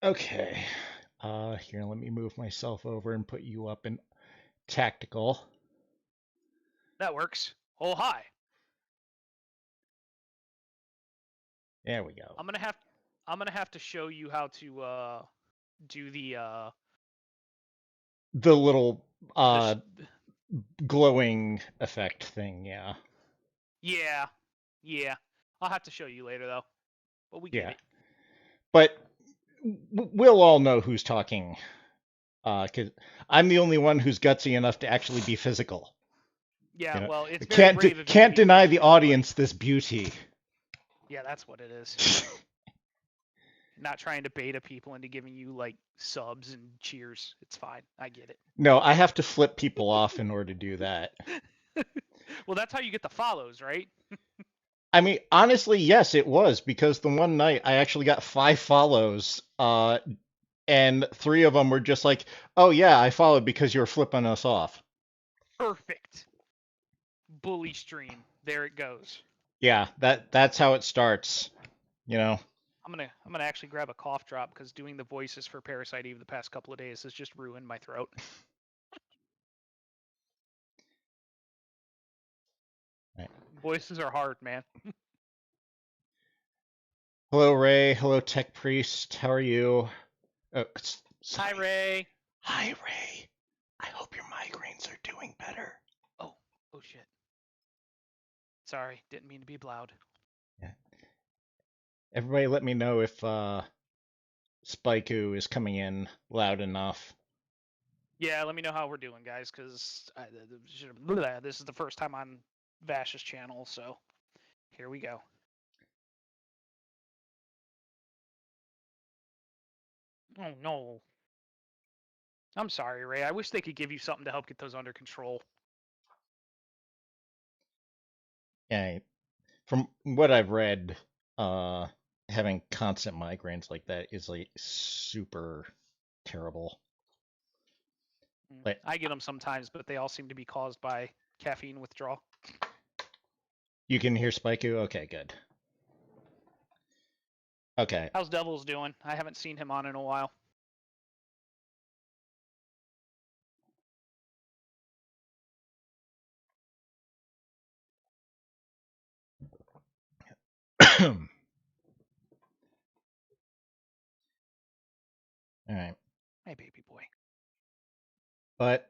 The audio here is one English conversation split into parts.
Okay. Here, let me move myself over and put you up in tactical. That works. Oh, hi. There we go. I'm gonna have I'm gonna have to show you how to do The little the sh- glowing effect thing, yeah. yeah, yeah. I'll have to show you later though. But we get Yeah. it. But we'll all know who's talking. Because I'm the only one who's gutsy enough to actually be physical. Yeah, You know, well, it's very can't brave of you to can't be deny close the to everybody. audience this beauty. Yeah, that's what it is. Not trying to beta people into giving you like subs and cheers. It's fine. I get No, I have to flip people off in order to do that. it. Well, that's how you get the follows, right? I mean, honestly, yes, it was because the one night I actually got 5 follows, and 3 of them were just like, "Oh yeah, I followed because you were flipping us off." Perfect. Bully stream. There it goes. Yeah, that's how it starts. You know. I'm gonna actually grab a cough drop because doing the voices for Parasite Eve the past couple of days has just ruined my throat. Right. Voices are hard, man. Hello, Ray. Hello, Tech Priest. How are you? Oh, Hi, sorry. Ray. Hi, Ray. I hope your migraines are doing better. Oh, oh shit. Sorry, didn't mean to be loud. Yeah. Everybody, let me know if Spikeu is coming in loud enough. Yeah, let me know how we're doing, guys, because this is the first time on Vash's channel, so here we go. Oh no. I'm sorry, Ray. I wish they could give you something to help get those under control. Yeah, from what I've read, uh, having constant migraines like that is like super terrible. Like, I get them sometimes, but they all seem to be caused by caffeine withdrawal. you can hear Spikeu? Okay, good. Okay. How's Devils doing? I haven't seen him on in a while. All right. Hey, baby boy. But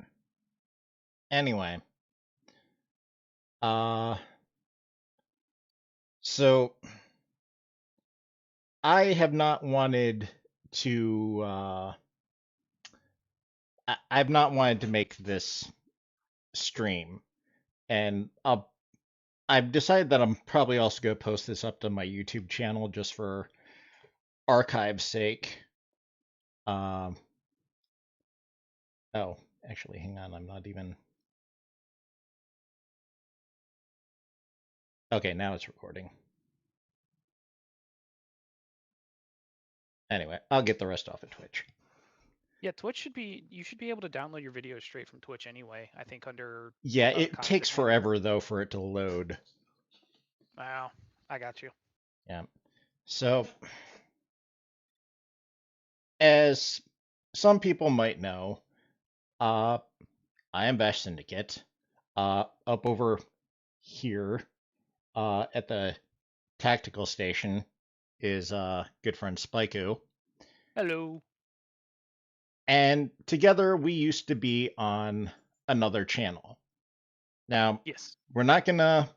anyway, uh, so I have not wanted to, I've not wanted to make this stream, and I've decided that I'm probably also going to post this up to my YouTube channel just for archive's sake. Um, oh, actually, hang on, I'm not even. Okay, now it's recording. Anyway, I'll get the rest off of Twitch. Yeah, Twitch should be. You should be able to download your videos straight from Twitch anyway. I think under Yeah, it takes content manager. forever though for it to load. Wow, I got you. Yeah. So, as some people might know, uh, I am Bash Syndicate. Up over here, at the tactical station is good friend Spikeu. Hello. And together we used to be on another channel. Now, Yes. we're not gonna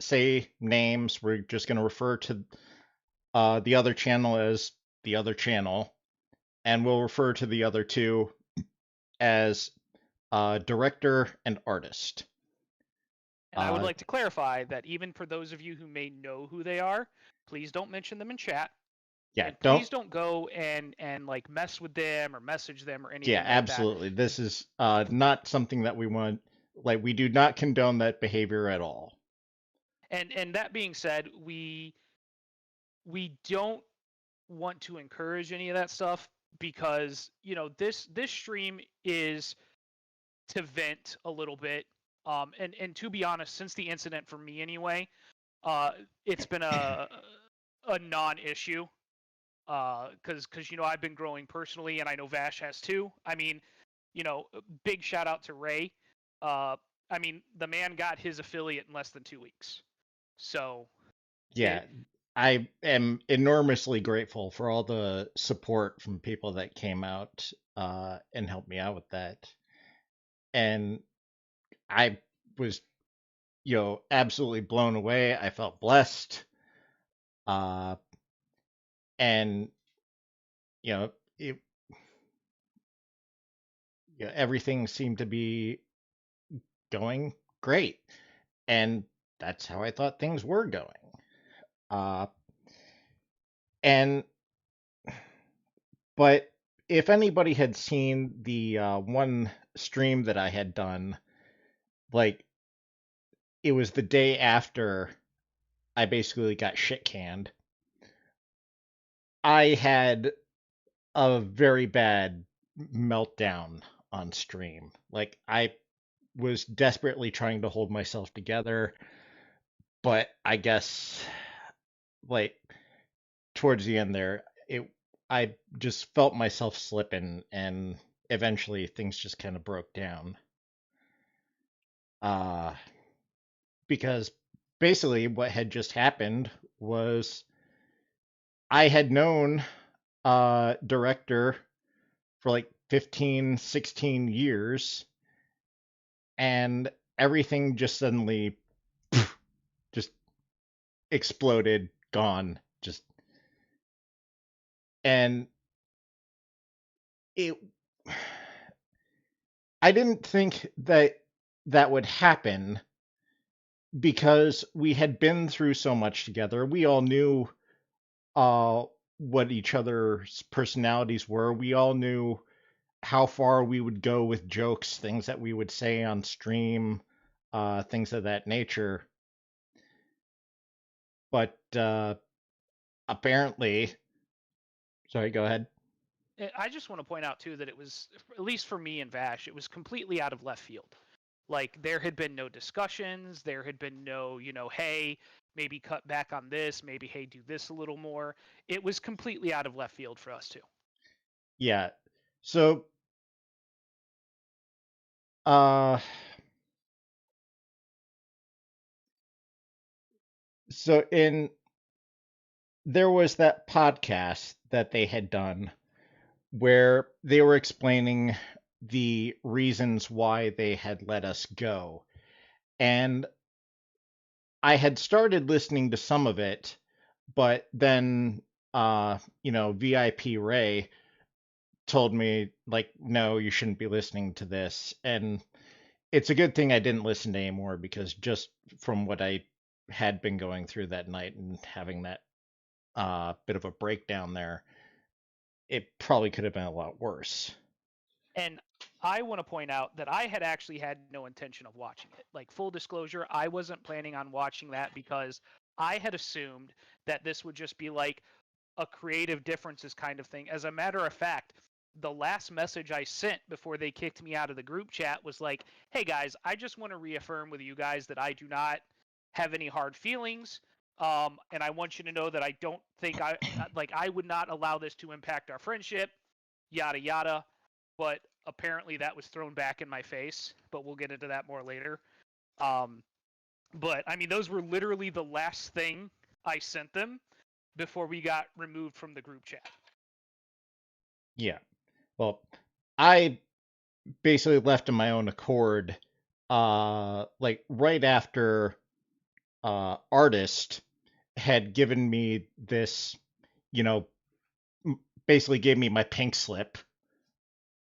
say names. We're just gonna refer to the other channel as the other channel, and we'll refer to the other two as director and artist. And I would Uh, like to clarify that even for those of you who may know who they are, please don't mention them in chat, yeah, and don't. please don't go and like mess with them or message them or Yeah, anything like that. absolutely. This is not something that we want. Like, we do not condone that behavior at all. And that being said, we don't want to encourage any of that stuff because this stream is to vent a little bit. And to be honest, since the incident for me anyway, it's been a non-issue. Because I've been growing personally, and I know Vash has too. I mean, big shout out to Ray. Uh, I mean, the man got his affiliate in less than 2 weeks. So it Yeah, I am enormously grateful for all the support from people that came out and helped me out with that. And I was, absolutely blown away. I felt blessed. Uh, and, you know, it, everything seemed to be going great. And that's how I thought things were going. Uh, and But if anybody had seen the one stream that I had done, like it was the day after I basically got shit canned, I had a very bad meltdown on stream. Like I was desperately trying to hold myself together, but I guess like towards the end there, it I just felt myself slipping and eventually things just kind of broke down. Uh because basically what had just happened was I had known director for like 15, 16 years, and everything just suddenly just exploded, gone, just and it I didn't think that that would happen because we had been through so much together. We all knew uh what each other's personalities were. We all knew how far we would go with jokes, things that we would say on stream, things of that nature. But apparently, sorry, go ahead. I just want to point out too that it was, at least for me and Vash, it was completely out of left field. Like there had been no discussions, there had been no, hey, maybe cut back on this, maybe hey, do this a little more. It was completely out of left field for us too. Yeah. So, uh, so in there was that podcast that they had done where they were explaining the reasons why they had let us go. And I had started listening to some of it, but then VIP Ray told me like, no, you shouldn't be listening to this. And it's a good thing I didn't listen to anymore because just from what I had been going through that night and having that bit of a breakdown there, it probably could have been a lot worse. And I want to point out that I had actually had no intention of watching it. Like, full disclosure, I wasn't planning on watching that because I had assumed that this would just be like a creative differences kind of thing. As a matter of fact, the last message I sent before they kicked me out of the group chat was like, hey guys, I just want to reaffirm with you guys that I do not have any hard feelings. And I want you to know that I don't think I would not allow this to impact our friendship, yada yada. But apparently that was thrown back in my face. But we'll get into that more later. Um, but I mean, those were literally the last thing I sent them before we got removed from the group chat. Yeah. Well, I basically left on my own accord, like right after Artist had given me this, you know, basically gave me my pink slip.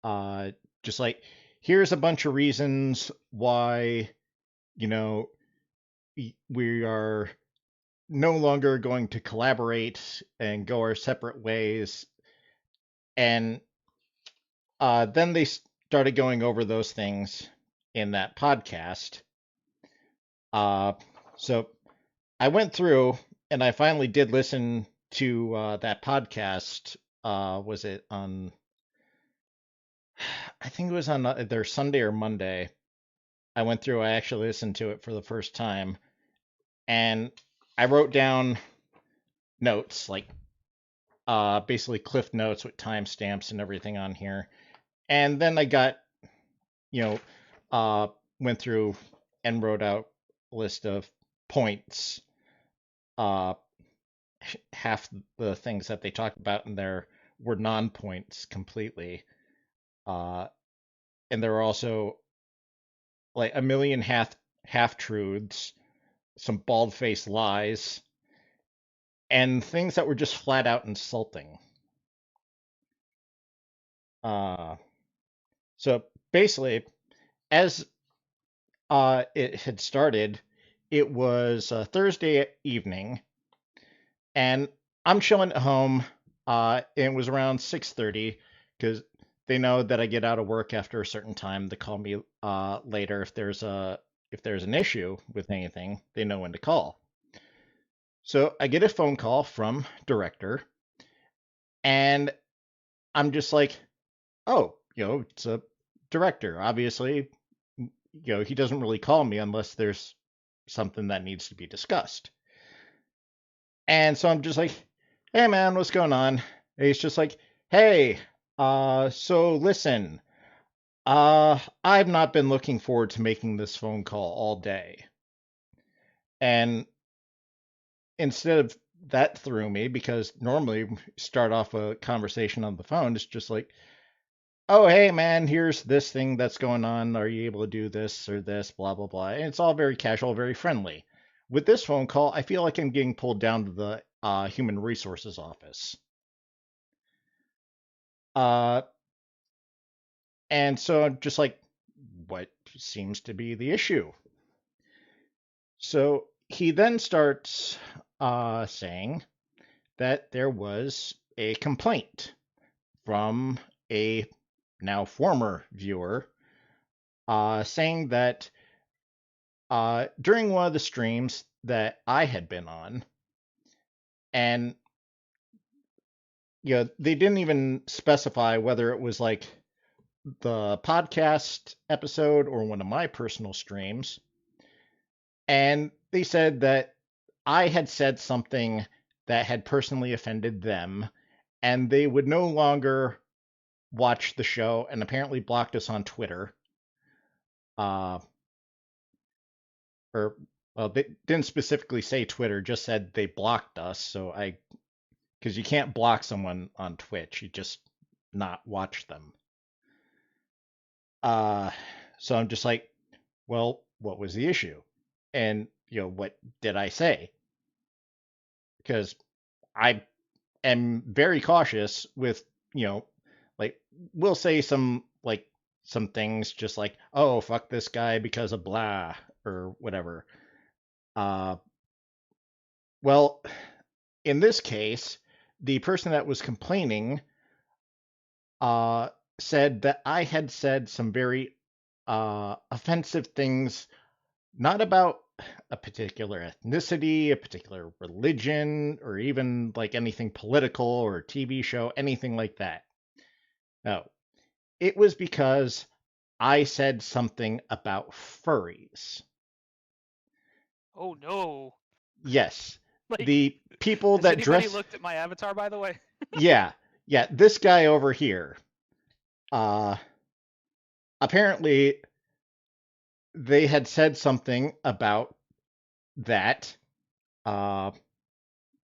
Uh, just like, here's a bunch of reasons why, you know, we are no longer going to collaborate and go our separate ways. And then they started going over those things in that podcast. Uh, so I went through and I finally did listen to that podcast. Was it on? I think it was on either Sunday or Monday. I went through. I actually listened to it for the first time, and I wrote down notes like basically cliff notes with timestamps and everything on here. And then I got, you know, went through and wrote out a list of points. Uh, Half the things that they talked about in there were non-points completely. Uh, and there were also like a million half truths, some bald-faced lies, and things that were just flat out insulting. Uh, so basically, as it had started, it was Thursday evening, and I'm chilling at home. It was around 6:30 because they know that I get out of work after a certain time. They call me later if there's an issue with anything. They know when to call. So I get a phone call from director, and I'm just like, oh, it's a director. Obviously, he doesn't really call me unless there's something that needs to be discussed. And so I'm just like, hey man, what's going on? And he's just like, hey, so listen, I've not been looking forward to making this phone call all day. And instead of that threw me because normally start off a conversation on the phone, it's just like, oh, hey, man, here's this thing that's going on. Are you able to do this or this, blah, blah, blah. And it's all very casual, very friendly. With this phone call, I feel like I'm getting pulled down to the human resources office. Uh, and so I'm just like, what seems to be the issue? So he then starts saying that there was a complaint from a now former viewer saying that during one of the streams that I had been on, and they didn't even specify whether it was like the podcast episode or one of my personal streams, and they said that I had said something that had personally offended them, and they would no longer watch the show, and apparently blocked us on Twitter. Uh, or well, they didn't specifically say Twitter, just said they blocked us. So because you can't block someone on Twitch, you just not watch them. Uh, so I'm just like, well, what was the issue? And what did I say? Because I am very cautious with, like we'll say some things just like, oh, fuck this guy because of blah or whatever. Uh, well, in this case, the person that was complaining uh, said that I had said some very offensive things, not about a particular ethnicity, a particular religion, or even like anything political or TV show, anything like that. No, it was because I said something about furries. Oh no. Yes, Like, the people has that anybody dress. looked at my avatar, by the way? Yeah, yeah, this guy over here. Uh, Apparently, they had said something about that. Uh,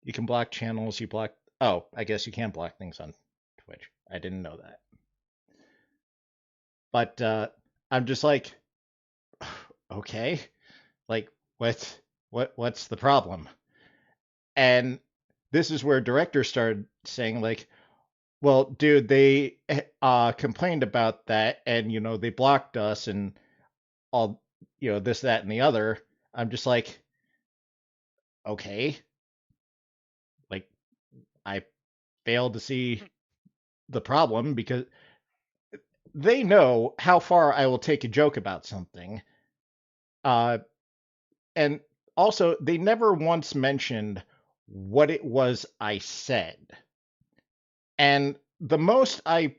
you can block channels. You block. Oh, I guess you can block things on Twitch. I didn't know that. But I'm just like, okay, like what's the problem? And this is where directors started saying like, well, dude, they complained about that, and they blocked us and all, this, that, and the other. I'm just like, okay, like I failed to see the problem because they know how far I will take a joke about something. Uh, and also, they never once mentioned what it was I said. And the most I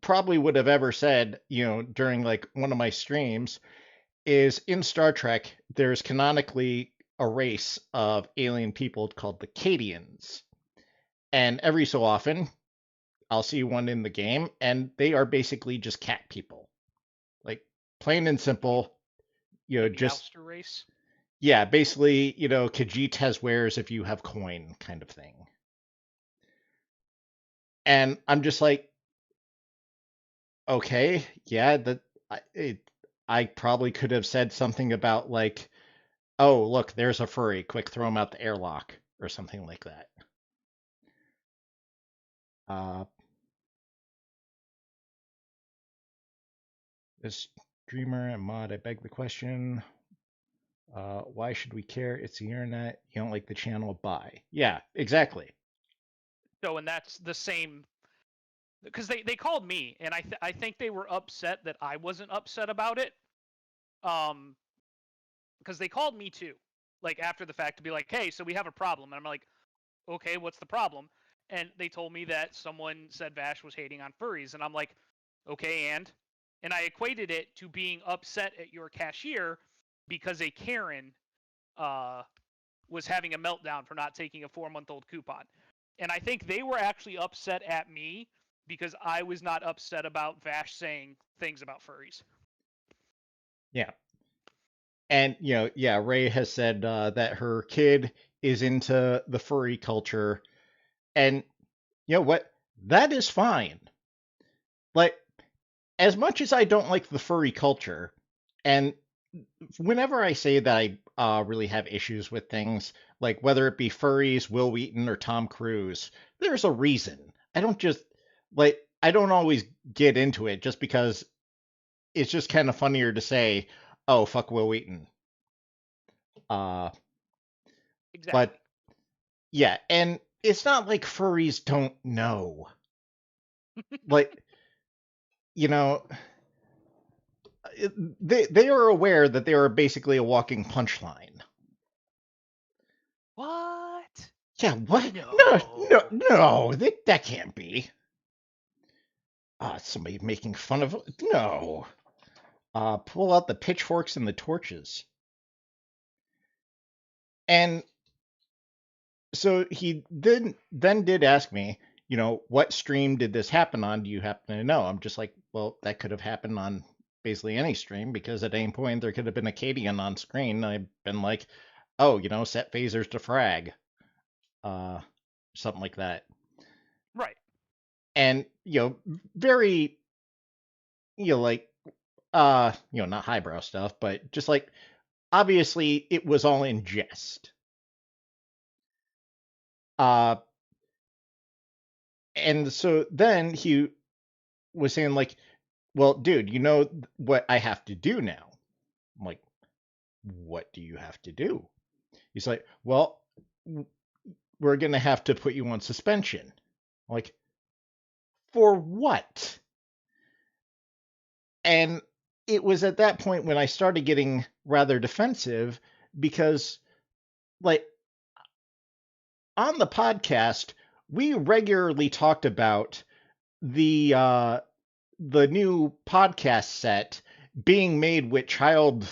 probably would have ever said, during like one of my streams is in Star Trek, there's canonically a race of alien people called the Cadians. And every so often, I'll see one in the game, and they are basically just cat people. Like, plain and You simple, the just, Meowster race. yeah, basically, Khajiit has wares if you have coin kind of thing. And I'm just like, okay, yeah, I probably could have said something about like, oh, look, there's a furry, quick throw him out the airlock or something like that. Uh, this dreamer and mod, I beg the question. Why should we care? It's the internet. You don't like the channel? Bye. Yeah, exactly. So, and that's the same because they called me, and I think they were upset that I wasn't upset about it. Um, because they called me too, like after the fact to be like, hey, so we have a problem, and I'm like, okay, what's the problem? And they told me that someone said Vash was hating on furries, and I'm like, okay, and I equated it to being upset at your cashier because a Karen uh, was having a meltdown for not taking a 4-month-old coupon. And I think they were actually upset at me because I was not upset about Vash saying things about furries. Yeah. And, yeah, Ray has said that her kid is into the furry culture. And you know what? That is fine. Like, as much as I don't like the furry culture, and whenever I say that I really have issues with things, like whether it be furries, Will Wheaton, or Tom Cruise, there's a reason. I don't just, like, I don't always get into it just because it's just kind of funnier to say, oh, fuck Will Wheaton. Uh, but Exactly. yeah, and it's not like furries don't know. Like, you know, they are aware that they are basically a walking punchline. What? Yeah, what? No, no, No. no, that can't be. Somebody making fun of. No. Pull out the pitchforks and the torches. And so he then did ask me, what stream did this happen on? Do you happen to know? I'm just like, well, that could have happened on basically any stream because at any point there could have been a Cadian on screen. I've been like, oh, set phasers to frag, uh, something like that. Right. And very, like, not highbrow stuff, but just like obviously it was all in jest. Uh, and so then he was saying like, well, dude, you know what I have to do now? I'm like, what do you have to do? He's like, well, we're gonna have to put you on suspension. I'm like, for what? And it was at that point when I started getting rather defensive because, like, on the podcast, we regularly talked about the new podcast set being made with child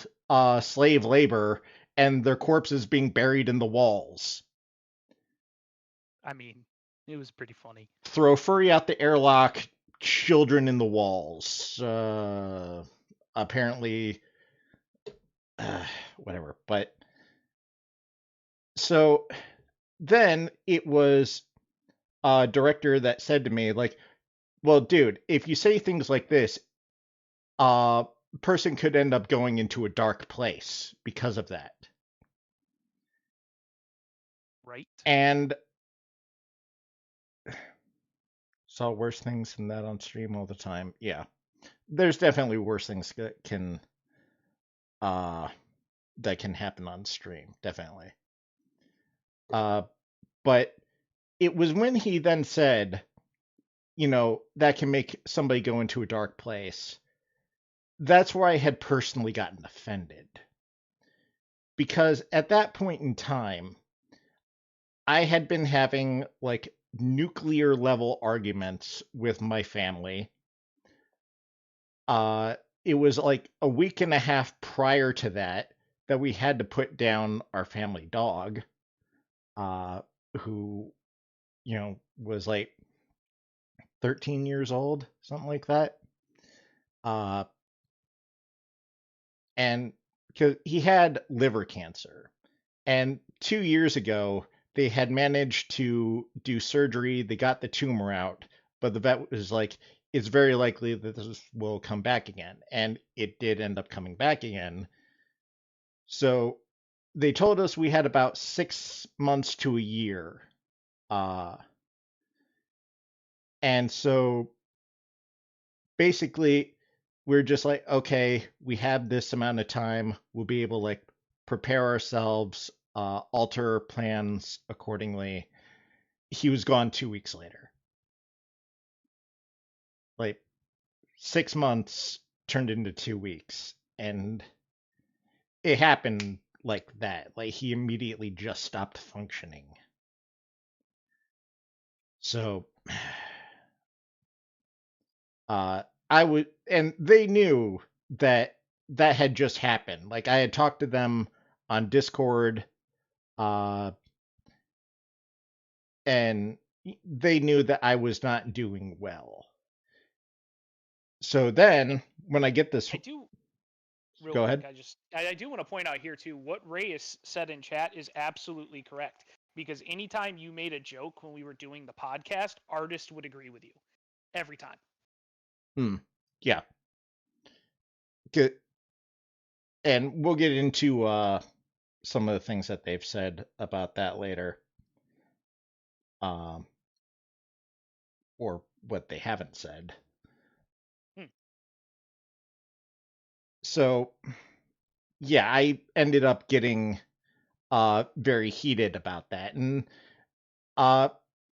slave labor and their corpses being buried in the walls. I mean, it was pretty funny. Throw furry out the airlock, children in the walls. Apparently, whatever. But so then it was a director that said to me, like, well, dude, if you say things like this, a person could end up going into a dark place because of that. Right. And saw worse things than that on stream all the time. Yeah, there's definitely worse things uh that can happen on stream. Definitely. Uh, but it was when he then said, that can make somebody go into a dark place. That's where I had personally gotten offended because at that point in time, I had been having like nuclear level arguments with my family. Uh, it was like a week and a half prior to that we had to put down our family dog, uh, who was like 13 years old, something like that. Uh, and because he had liver cancer. And 2 years ago, they had managed to do surgery. They got the tumor out, but the vet was like, it's very likely that this will come back again. And it did end up coming back again. So they told us we had about 6 months to a year. Uh, and so basically, we're just like, okay, we have this amount of time. We'll be able to like prepare ourselves, alter plans accordingly. He was gone 2 weeks later. Like 6 months turned into 2 weeks, and it happened like that. Like he immediately just stopped functioning. So, uh, I would, and they knew that that had just happened. Like I had talked to them on Discord, uh, and they knew that I was not doing well. So I, then, when I get this, I do real go quick. ahead. I do want to point out here too. What Reyes said in chat is absolutely correct. Because anytime you made a joke when we were doing the podcast, artists would agree with you every time. Hmm. Yeah. Good. And we'll get into some of the things that they've said about that later, um, or what they haven't said. Hmm. So, yeah, I ended up getting very heated about that. And uh,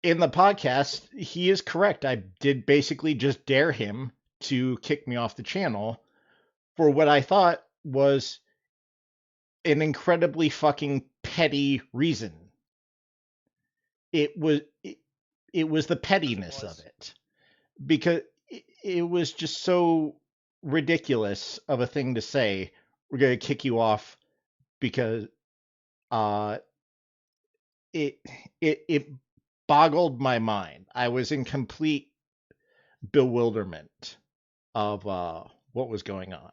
in the podcast, he is correct. I did basically just dare him to kick me off the channel for what I thought was an incredibly fucking petty reason. It was it, it was the Because it pettiness of was. it, because it was just so ridiculous of a thing to say. We're gonna kick you off because uh it it boggled my mind. I was in complete bewilderment of what was going on.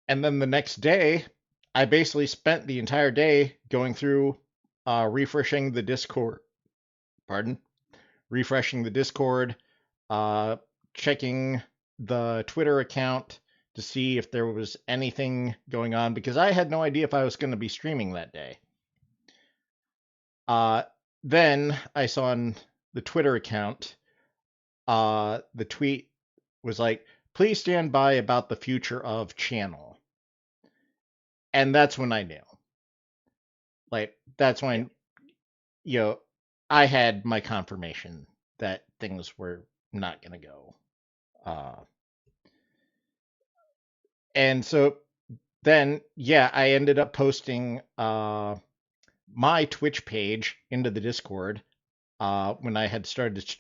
And then the next day, I basically spent the entire day going through refreshing the Discord. Pardon? Refreshing the Discord, uh, checking the Twitter account to see if there was anything going on because I had no idea if I was going to be streaming that day. Uh, then I saw on the Twitter account, the tweet was like, please stand by about the future of channel. And that's when I knew. Like, that's Yeah. when, you know, I had my confirmation that things were not going to go. And so then, yeah, I ended up posting my Twitch page into the Discord when I had started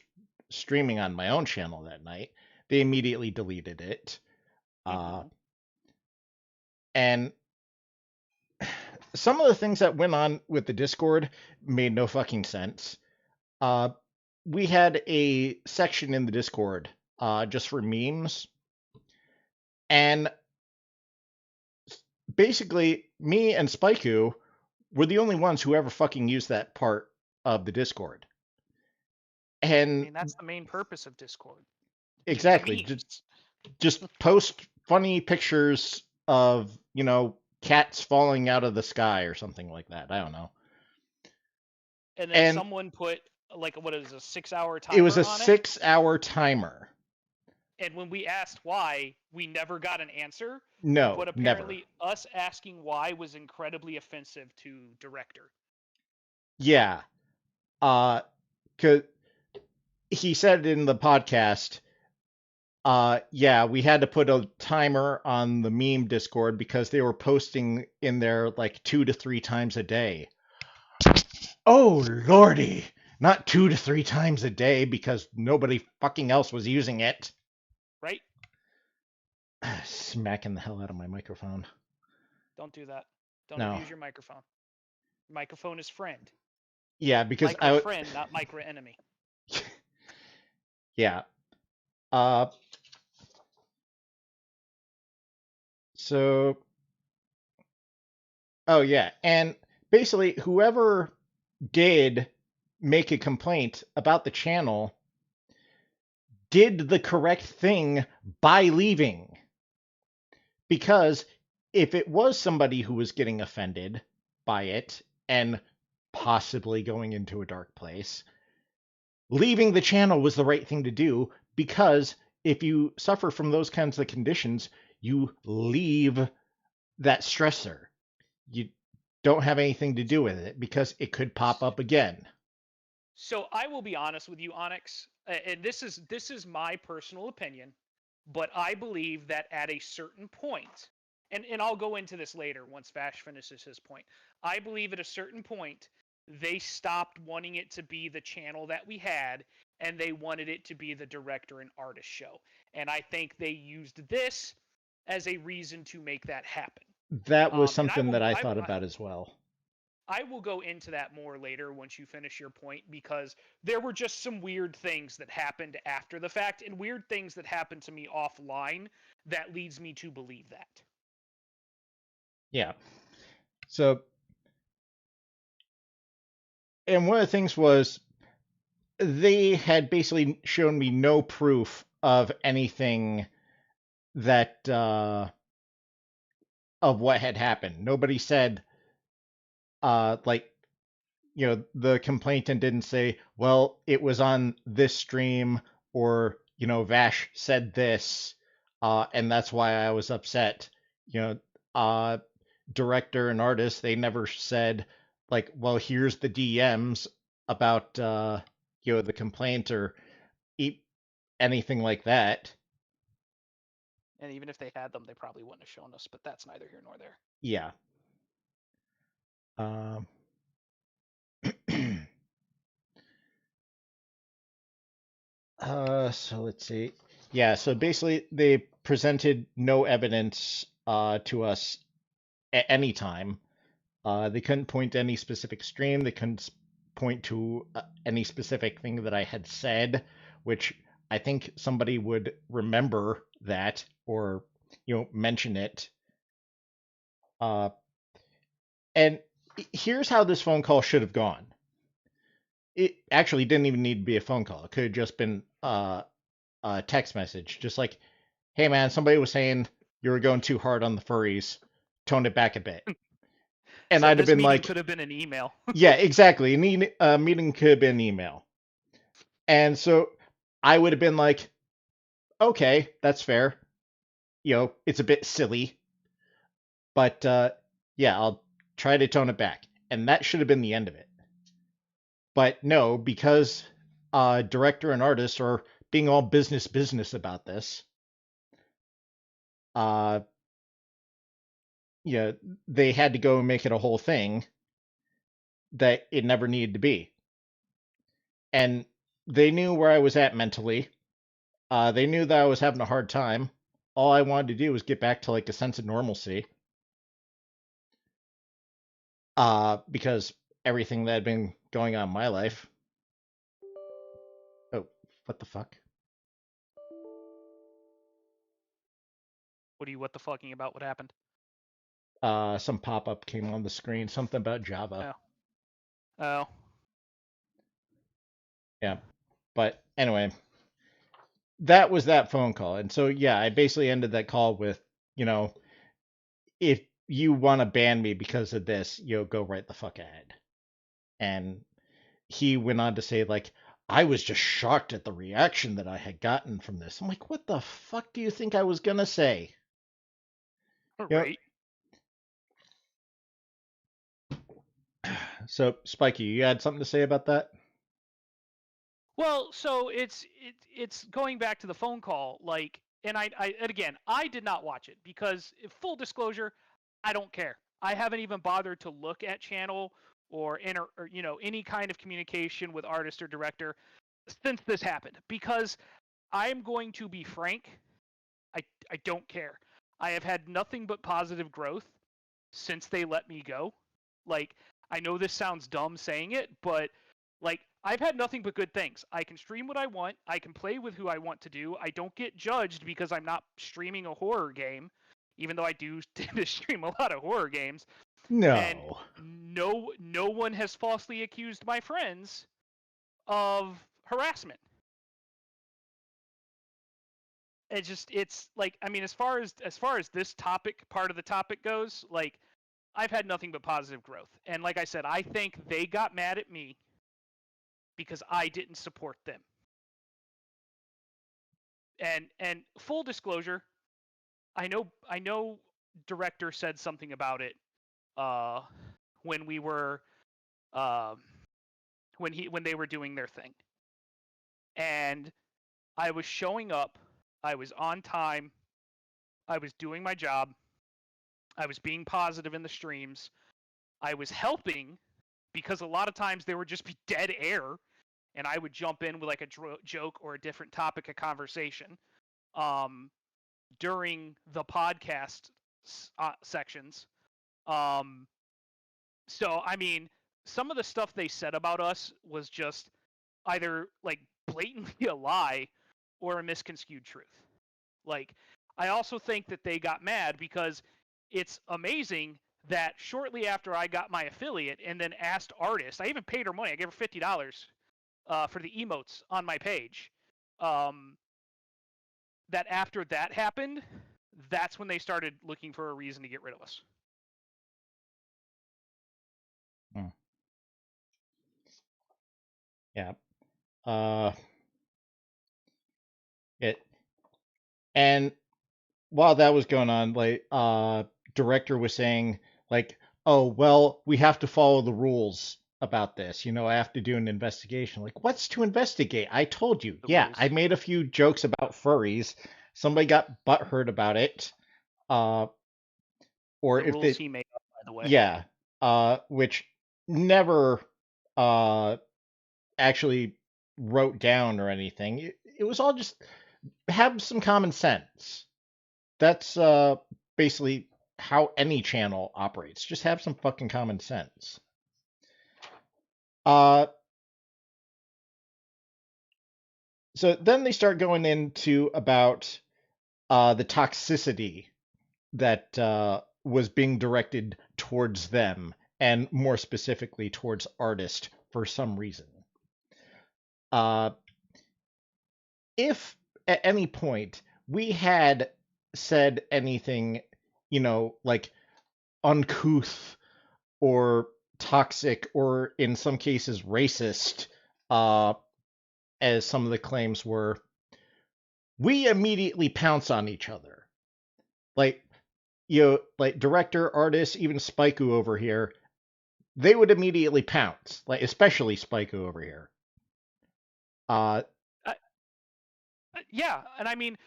streaming on my own channel that night. They immediately deleted it. Uh, Mm-hmm. and some of the things that went on with the Discord made no fucking sense. Uh, we had a section in the Discord just for memes. And basically, me and Spaiku were the only ones who ever fucking used that part of the Discord. I And mean, that's the main purpose of Discord. The exactly, memes. just post funny pictures of, cats falling out of the sky or something like that. I don't know. And then And someone put like what is a 6 hour it was timer a on it. 6 hour timer. And when we asked why, we never got an answer. No, But never. apparently, us asking why was incredibly offensive to director. Yeah. 'Cause he said in the podcast, yeah, we had to put a timer on the meme Discord because they were posting in there like 2 to 3 times a day. Oh, lordy. Not 2 to 3 times a day because nobody fucking else was using it. Right? Smacking the hell out of my microphone. Don't do that. Don't No. abuse your microphone. Microphone is friend. Yeah, because Micro friend, not micro enemy. yeah. Uh, so, oh yeah, and basically, whoever did make a complaint about the channel did the correct thing by leaving. Because if it was somebody who was getting offended by it and possibly going into a dark place, leaving the channel was the right thing to do, because if you suffer from those kinds of conditions, you leave that stressor. You don't have anything to do with it because it could pop up again. So I will be honest with you, Onyx, and this is my personal opinion, but I believe that at a certain point, and I'll go into this later once Vash finishes his point. I believe at a certain point they stopped wanting it to be the channel that we had, and they wanted it to be the director and artist show. And I think they used this as a reason to make that happen. That was And I something will that I I, thought about as well. I will go into that more later once you finish your point, because there were just some weird things that happened after the fact and weird things that happened to me offline that leads me to believe that. Yeah. So, and one of the things was they had basically shown me no proof of anything that of what had happened. Nobody said like, the complainant didn't say, well, it was on this stream, or Vash said this, and that's why I was upset. You know, uh director and artist, they never said like, well, here's the DMs about the complaint, or anything like that. And even if they had them, they probably wouldn't have shown us, but that's neither here nor there. Yeah. Um, so let's see. Yeah, so basically they presented no evidence to us at any time. They couldn't point to any specific stream. They couldn't point to any specific thing that I had said, which I think somebody would remember that, or mention it. Uh, and here's how this phone call should have gone. It actually didn't even need to be a phone call. It could have just been a text message, just like, "Hey man, somebody was saying you were going too hard on the furries. Tone it back a bit." And So I'd have this been meeting like, could have been an email. "Yeah, exactly. A meeting could have been email." And so I would have been like, "Okay, that's fair. It's a bit silly, but yeah, I'll try to tone it back." And that should have been the end of it. But no, because director and artist are being all business about this, uh, yeah, they had to go and make it a whole thing that it never needed to be. And they knew where I was at mentally. They knew that I was having a hard time. All I wanted to do was get back to like a sense of normalcy. Because everything that had been going on in my life. Oh, what the fuck? What the fucking about? What happened? Some pop up came on the screen. Something about Java. Oh. Oh. Yeah. But anyway, that was that phone call. And so, yeah, I basically ended that call with, you know, if you want to ban me because of this, go right the fuck ahead. And he went on to say, like, I was just shocked at the reaction that I had gotten from this. I'm like, what the fuck do you think I was gonna say? You know, Right. so Spiky, you had something to say about that? Well, so it's going back to the phone call, like, and and again, I did not watch it because, full disclosure, I don't care. I haven't even bothered to look at channel or any kind of communication with artist or director since this happened, because I'm going to be frank, I don't care. I have had nothing but positive growth since they let me go. Like, I know this sounds dumb saying it, but like I've had nothing but good things. I can stream what I want. I can play with who I want to do. I don't get judged because I'm not streaming a horror game, even though I do tend to stream a lot of horror games. And No. no one has falsely accused my friends of harassment. It's like, I mean, as far as this topic part of the topic goes, like I've had nothing but positive growth. And like I said, I think they got mad at me because I didn't support them. And full disclosure, I know director said something about it uh when we were um when they were doing their thing. And I was showing up, I was on time, I was doing my job, I was being positive in the streams, I was helping because a lot of times there would just be dead air and I would jump in with like a joke or a different topic of conversation um, during the podcast sections. Um, so, I mean, some of the stuff they said about us was just either like blatantly a lie or a misconstrued truth. Like, I also think that they got mad because it's amazing that shortly after I got my affiliate and then asked artists, I even paid her money. I gave her $50 for the emotes on my page. That after that happened, that's when they started looking for a reason to get rid of us. Hmm. Yeah. Uh, it and while that was going on, like director was saying like, oh well, we have to follow the rules about this. I have to do an investigation. Like, what's to investigate? I told you. The Yeah, I rules, made a few jokes about furries. Somebody got butthurt about it. Uh, or the if rules they, he made up, by the way. yeah, which never uh actually wrote down or anything. It was all just have some common sense. That's basically how any channel operates. Just have some fucking common sense. Uh, so then they start going into about the toxicity that was being directed towards them, and more specifically towards artists for some reason. Uh, if at any point we had said anything, like uncouth or toxic or in some cases racist, uh, as some of the claims were, we immediately pounce on each other. Like, like director, artist, even Spaiku over here, they would immediately pounce. Like, especially Spaiku over here. Uh, Uh, yeah, and I mean,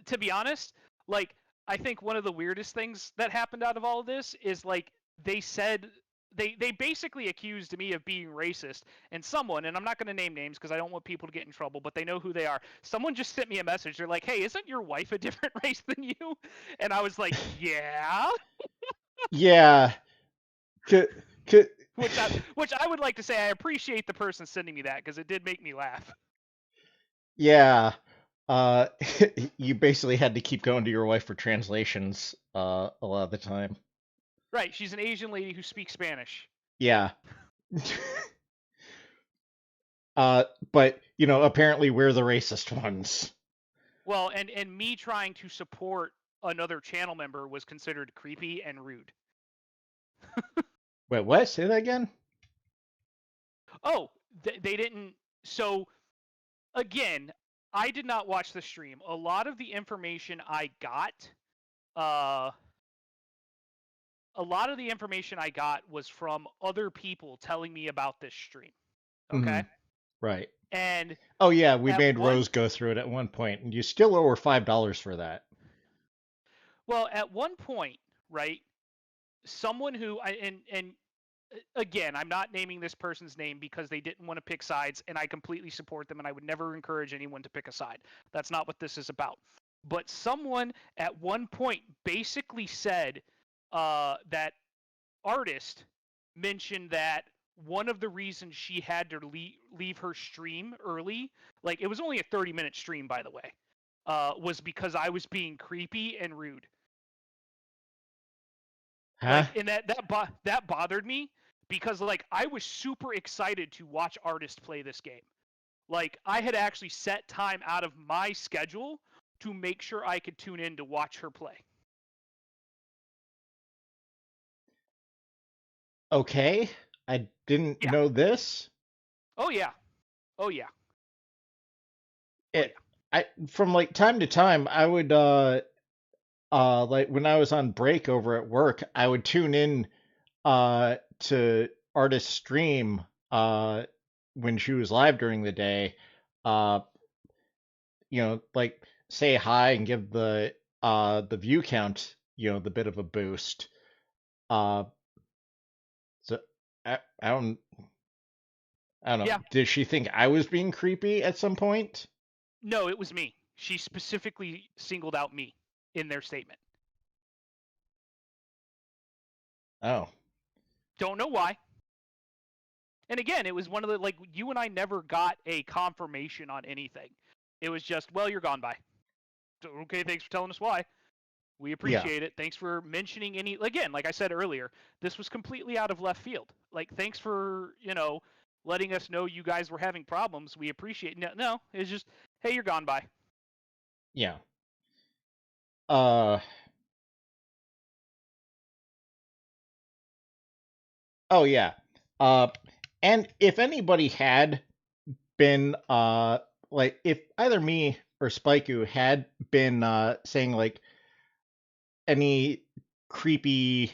to be honest, like I think one of the weirdest things that happened out of all of this is like they said they basically accused me of being racist, and someone, and I'm not going to name names because I don't want people to get in trouble, but they know who they are. Someone just sent me a message. They're like, "Hey, isn't your wife a different race than you?" And I was like, "Yeah." yeah. C- c- Which I would like to say I appreciate the person sending me that because it did make me laugh. yeah. Uh, you basically had to keep going to your wife for translations a lot of the time. Right, she's an Asian lady who speaks Spanish. Yeah. Uh, but apparently we're the racist ones. Well, and me trying to support another channel member was considered creepy and rude. Wait, what? Say that again? Oh, they didn't. So again, I did not watch the stream. A lot of the information I got, uh, a lot of the information I got was from other people telling me about this stream. Hmm. Okay, Right. and Oh yeah, we at made one Rose go through it at one point, and you still owe her $5 for that. at one point, right? Someone who and again, I'm not naming this person's name because they didn't want to pick sides, and I completely support them, and I would never encourage anyone to pick a side. That's not what this is about. But someone at one point basically said that artist mentioned that one of the reasons she had to leave her stream early, like it was only a 30-minute stream, by the way, was because I was being creepy and rude. Huh? Like, and that bothered me because like I was super excited to watch artists play this game. Like I had actually set time out of my schedule to make sure I could tune in to watch her play. Okay. I didn't Yeah. know this. Oh yeah. Oh yeah. Oh It yeah. I from like time to time I would like when I was on break over at work, I would tune in to artist stream when she was live during the day. Uh like say hi and give the view count, the bit of a boost. Uh so I don't know. Yeah. Did she think I was being creepy at some point? No, it was me. She specifically singled out me in their statement. Oh. Don't know why. And again, it was one of the like you and I never got a confirmation on anything. It was just, well, you're gone by. Okay, thanks for telling us why. We Yeah. appreciate it. Thanks for mentioning any again, like I said earlier, this was completely out of left field. Like thanks for, letting us know you guys were having problems. We appreciate it. No, it's just, hey, you're gone by. Yeah. Uh oh yeah. Uh and if anybody had been like if either me or Spikeu had been saying like any creepy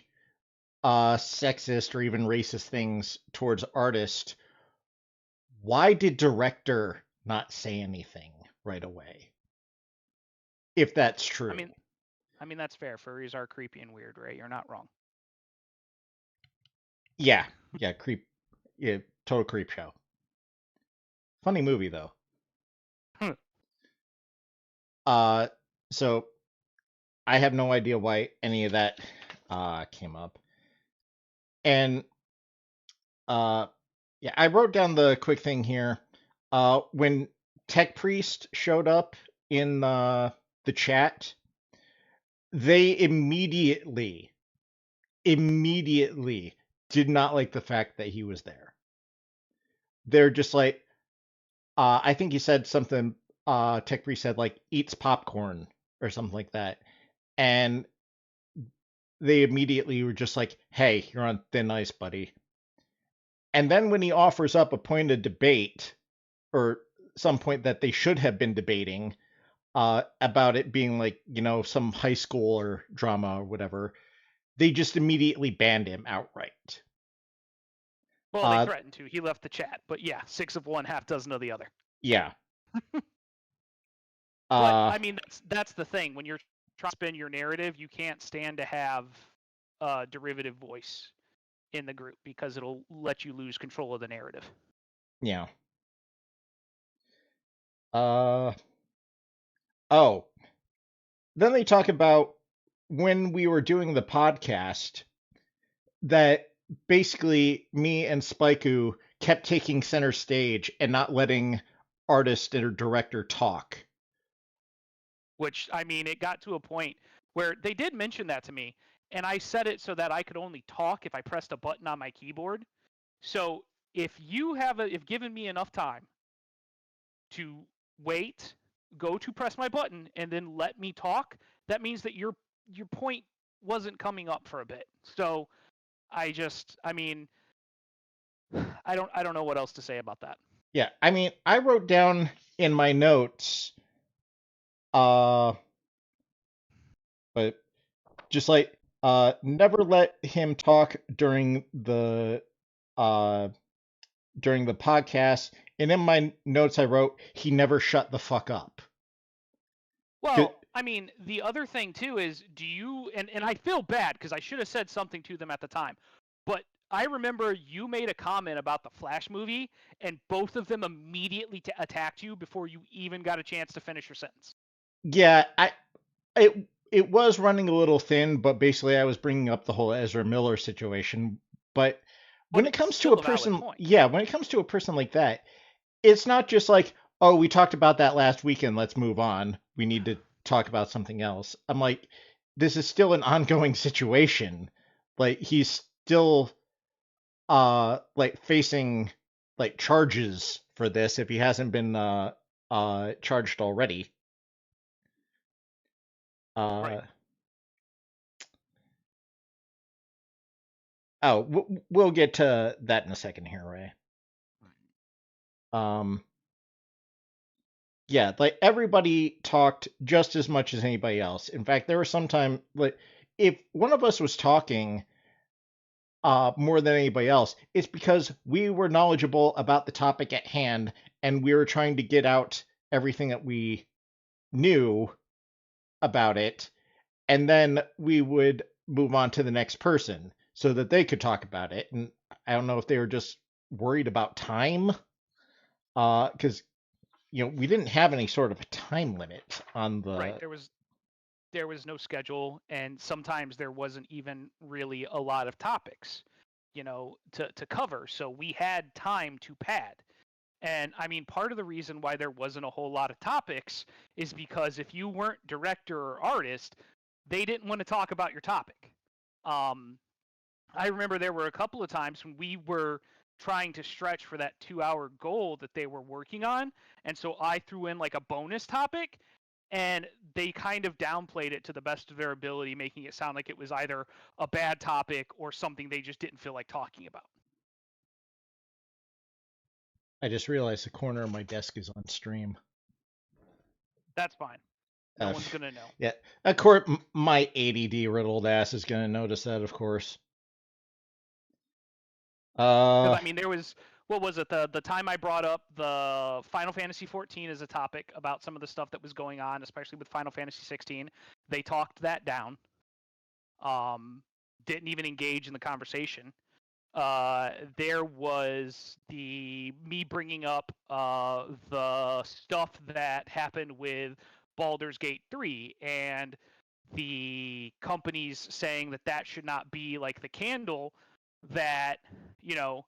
sexist or even racist things towards artist, why did director not say anything right away? If that's I true. mean I mean that's fair. Furries are creepy and weird, right? You're not wrong. Yeah. Yeah, creep yeah, total creep show. Funny movie though. Uh so I have no idea why any of that came up. And uh yeah, I wrote down the quick thing here. When Tech Priest showed up in the chat, they immediately did not like the fact that he was there. They're just like, I think he said something, Tech Priest said, like, eats popcorn or something like that. And they immediately were just like, hey, you're on thin ice, buddy. And then when he offers up a point of debate, or some point that they should have been debating, about it being like, some high school or drama or whatever, they just immediately banned him outright. Well, they Uh, threatened to. He left the chat, but yeah, six of one, half dozen of the other. yeah. But Uh, I mean, that's the thing. When you're trying to spin your narrative, you can't stand to have a derivative voice in the group because it'll let you lose control of the narrative. yeah. Uh, oh, then they talk about when we were doing the podcast that basically me and Spikeu kept taking center stage and not letting artist or director talk. Which I mean, it got to a point where they did mention that to me, and I set it so that I could only talk if I pressed a button on my keyboard. So if given me enough time to wait, go to press my button, and then let me talk, that means that your point wasn't coming up for a bit. So I mean, I don't know what else to say about that. Yeah, I mean, I wrote down in my notes, uh, but just like, never let him talk uh, during the podcast. And in my notes, I wrote, he never shut the fuck up. Well, I mean, the other thing too is, do you and I feel bad because I should have said something to them at the time, but I remember you made a comment about the Flash movie, and both of them immediately attacked you before you even got a chance to finish your sentence. Yeah, it was running a little thin, but basically I was bringing up the whole Ezra Miller situation. But when but it it's comes to a still a valid person, point. yeah, when it comes to a person like that, it's not just like, oh, we talked about that last weekend, let's move on. We need to talk about something else. I'm like, this is still an ongoing situation. Like he's still like facing like charges for this if he hasn't been charged already. Right. Uh oh, we'll get to that in a second here, Ray. Um yeah, like everybody talked just as much as anybody else. In fact, there was some time like if one of us was talking more than anybody else, it's because we were knowledgeable about the topic at hand and we were trying to get out everything that we knew about it, and then we would move on to the next person so that they could talk about it. And I don't know if they were just worried about time, because we didn't have any sort of a time limit on Right. the. There was no schedule, and sometimes there wasn't even really a lot of topics, to cover. So we had time to pad. And I mean, part of the reason why there wasn't a whole lot of topics is because if you weren't director or artist, they didn't want to talk about your topic. Um, I remember there were a couple of times when we were trying to stretch for that 2 hour goal that they were working on. And so I threw in like a bonus topic, and they kind of downplayed it to the best of their ability, making it sound like it was either a bad topic or something they just didn't feel like talking about. I just realized the corner of my desk is on stream. That's fine. No Uh, one's going to know. yeah, of course, my ADD riddled ass is going to notice that, of course. Because Uh, I mean, there was, what was it, the time I brought up the Final Fantasy 14 as a topic about some of the stuff that was going on, especially with Final Fantasy 16. They talked that down. Um, didn't even engage in the conversation. There was the me bringing up the stuff that happened with Baldur's Gate 3 and the companies saying that that should not be like the candle that you know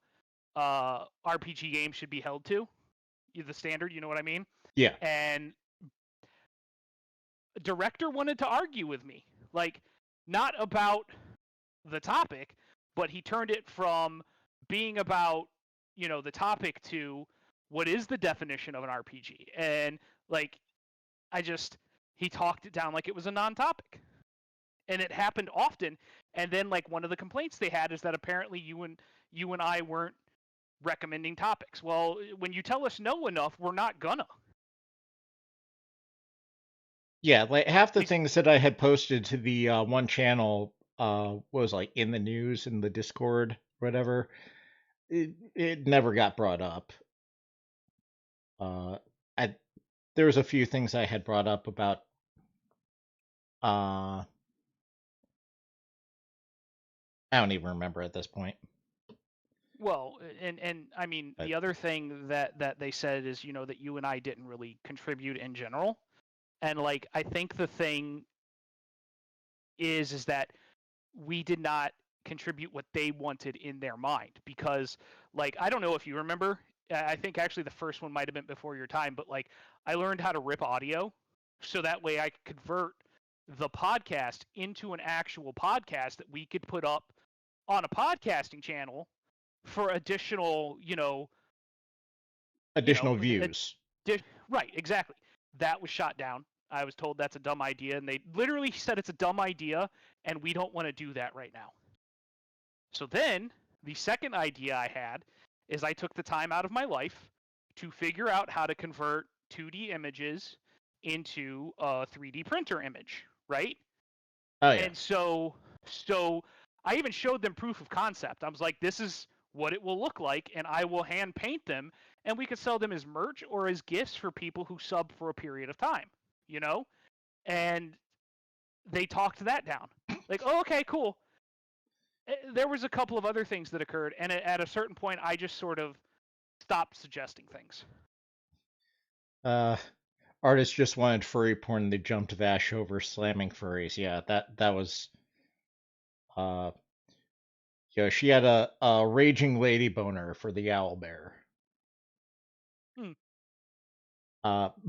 RPG games should be held to, the standard. You know what I mean? yeah, And the director wanted to argue with me, like not about the topic, but he turned it from being about the topic to what is the definition of an RPG, and like I just he talked it down like it was a non-topic, and it happened often. And then like one of the complaints they had is that apparently you and I weren't recommending topics. Well, when you tell us no enough, we're not gonna. yeah. Like half the These things that I had posted to the one channel was like in the news in the Discord, whatever. It never got brought up. Uh, I there was a few things I had brought up about I don't even remember at this point. Well, and I mean But the other thing that they said is that you and I didn't really contribute in general. And like I think the thing is that we did not contribute what they wanted in their mind, because like I don't know if you remember, I think actually the first one might have been before your time, but like I learned how to rip audio so that way I could convert the podcast into an actual podcast that we could put up on a podcasting channel for additional, you additional know, views. right, exactly. That was shot down. I was told that's a dumb idea, and they literally said it's a dumb idea, and we don't want to do that right now. So then, the second idea I had is I took the time out of my life to figure out how to convert 2D images into a 3D printer image, right? Oh yeah. And so I even showed them proof of concept. I was like, this is what it will look like, and I will hand paint them, and we could sell them as merch or as gifts for people who sub for a period of time, you know? And they talked that down. Like, oh, okay, cool. There was a couple of other things that occurred, and at a certain point, I just sort of stopped suggesting things. Uh, artists just wanted furry porn. They jumped Vash over slamming furries. Yeah, that was uh She had a raging lady boner for the owl bear. Hmm.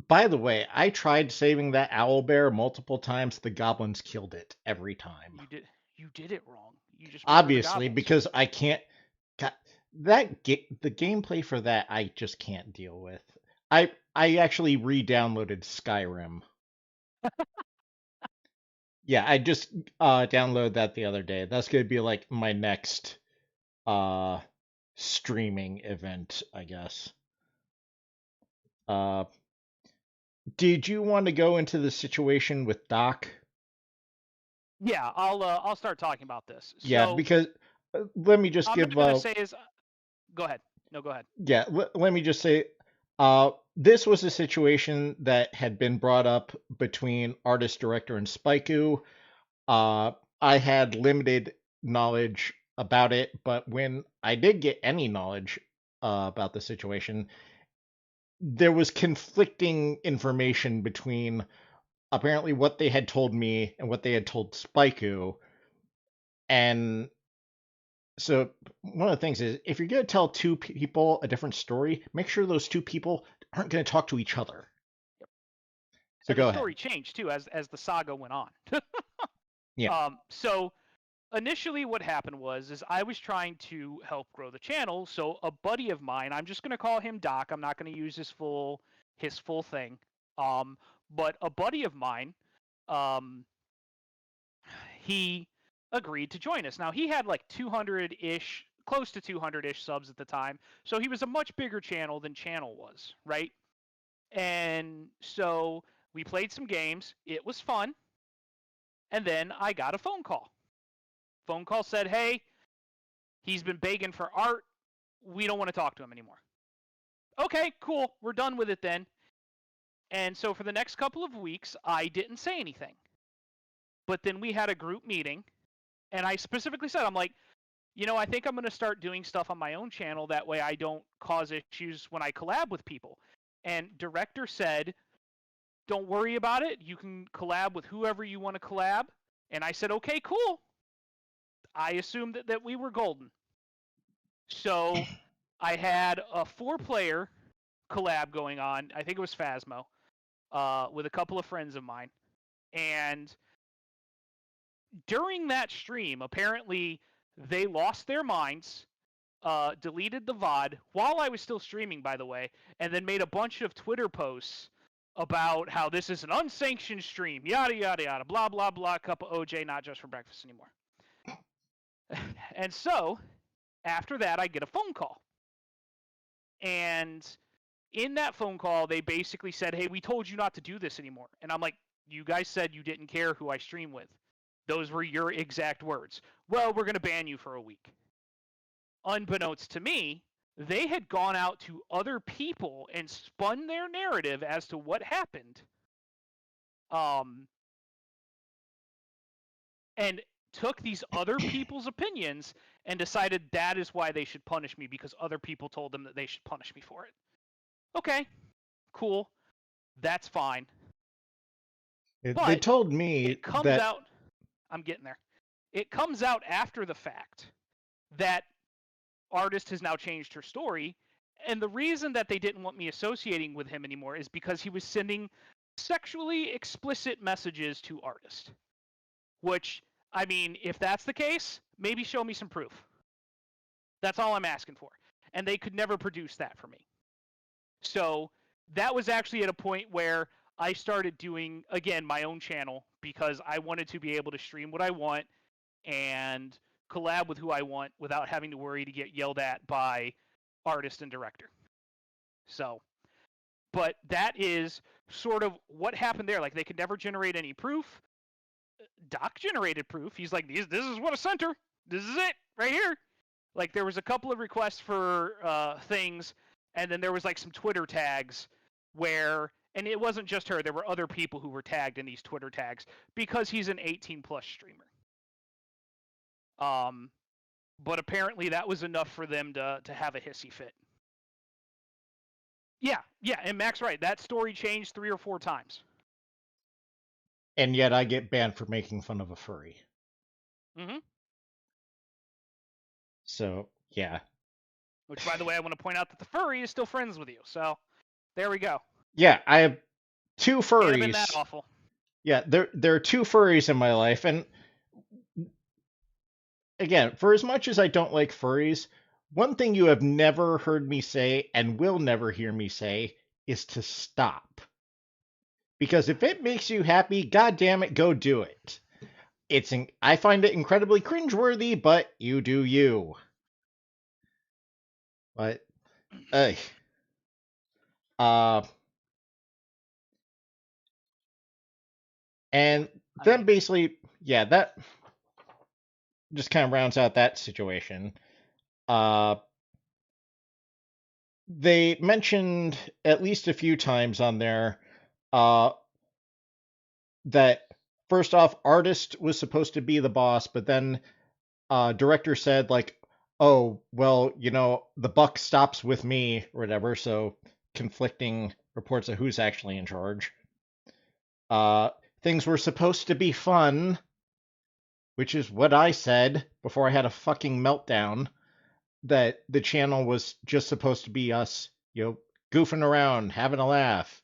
By the way, I tried saving that owl bear multiple times. The goblins killed it every time. You did it wrong. You just murdered the Obviously, goblins. because I can't. The gameplay for that I just can't deal with. I actually re-downloaded Skyrim. Yeah, I just downloaded that the other day. That's gonna be like my next uh streaming event, I guess. Uh, did you want to go into the situation with Doc? Yeah, I'll start talking about this. Yeah, So because let me just I'm not give gonna say is go ahead. No, go ahead. yeah, let me just say this was a situation that had been brought up between artist director and Spaiku. I had limited knowledge about it, but when I did get any knowledge about the situation, there was conflicting information between apparently what they had told me and what they had told Spaiku. And so one of the things is if you're going to tell two people a different story, make sure those two people aren't going to talk to each other. So And the go ahead. story changed too as the saga went on. Yeah. So initially what happened was is I was trying to help grow the channel. So a buddy of mine, I'm just gonna call him Doc. I'm not gonna use his full thing. Um, but a buddy of mine, um, he agreed to join us. Now he had like 200 ish, close to 200 ish subs at the time, so he was a much bigger channel than Channel was, right? And so we played some games. It was fun, and then I got a phone call. Phone call said, "Hey, he's been begging for art. We don't want to talk to him anymore." Okay, cool. We're done with it then. And so for the next couple of weeks, I didn't say anything. But then we had a group meeting, and I specifically said, I'm like, I think I'm going to start doing stuff on my own channel. That way I don't cause issues when I collab with people. And director said, don't worry about it. You can collab with whoever you want to collab. And I said, okay, cool. I assumed that we were golden. So I had a 4-player collab going on. I think it was Phasmo, with a couple of friends of mine. And during that stream, apparently they lost their minds, deleted the VOD while I was still streaming, by the way, and then made a bunch of Twitter posts about how this is an unsanctioned stream, yada, yada, yada, blah, blah, blah, cup of OJ, not just for breakfast anymore. And so after that, I get a phone call. And in that phone call, they basically said, hey, we told you not to do this anymore. And I'm like, you guys said you didn't care who I stream with. Those were your exact words. Well, we're going to ban you for a week. Unbeknownst to me, they had gone out to other people and spun their narrative as to what happened. Um, and took these other people's opinions and decided that is why they should punish me because other people told them that they should punish me for it. Okay, cool. That's fine. They But told me it comes that out, I'm getting there. It comes out after the fact that artist has now changed her story. And the reason that they didn't want me associating with him anymore is because he was sending sexually explicit messages to artist. Which, I mean, if that's the case, maybe show me some proof. That's all I'm asking for. And they could never produce that for me. So that was actually at a point where I started doing, again, my own channel because I wanted to be able to stream what I want and collab with who I want without having to worry to get yelled at by artist and director. So, but that is sort of what happened there. Like they could never generate any proof. Doc generated proof. He's like, this is what I sent her. This is it right here. Like there was a couple of requests for things, and then there was like some Twitter tags where, and it wasn't just her. There were other people who were tagged in these Twitter tags because he's an 18 plus streamer. Um, but apparently that was enough for them to have a hissy fit. Yeah, and Mac's right. That story changed 3 or 4 times. and yet I get banned for making fun of a furry. Mm-hmm. So yeah, Which, by the way, I want to point out that the furry is still friends with you. So there we go. yeah, I have two Can't have been that furries. awful. Yeah, there are two furries in my life, and again, for as much as I don't like furries, one thing you have never heard me say and will never hear me say is to stop. Because if it makes you happy, god damn it, go do it. I find it incredibly cringeworthy, but you do you. But uh, uh and I then mean, basically, yeah, that just kind of rounds out that situation. Uh they mentioned at least a few times on there uh that first off, artist was supposed to be the boss, but then director said like, "Oh, well, the buck stops with me or whatever." So conflicting reports of who's actually in charge. Uh, Things were supposed to be fun, which is what I said before I had a fucking meltdown. That the channel was just supposed to be us, goofing around, having a laugh.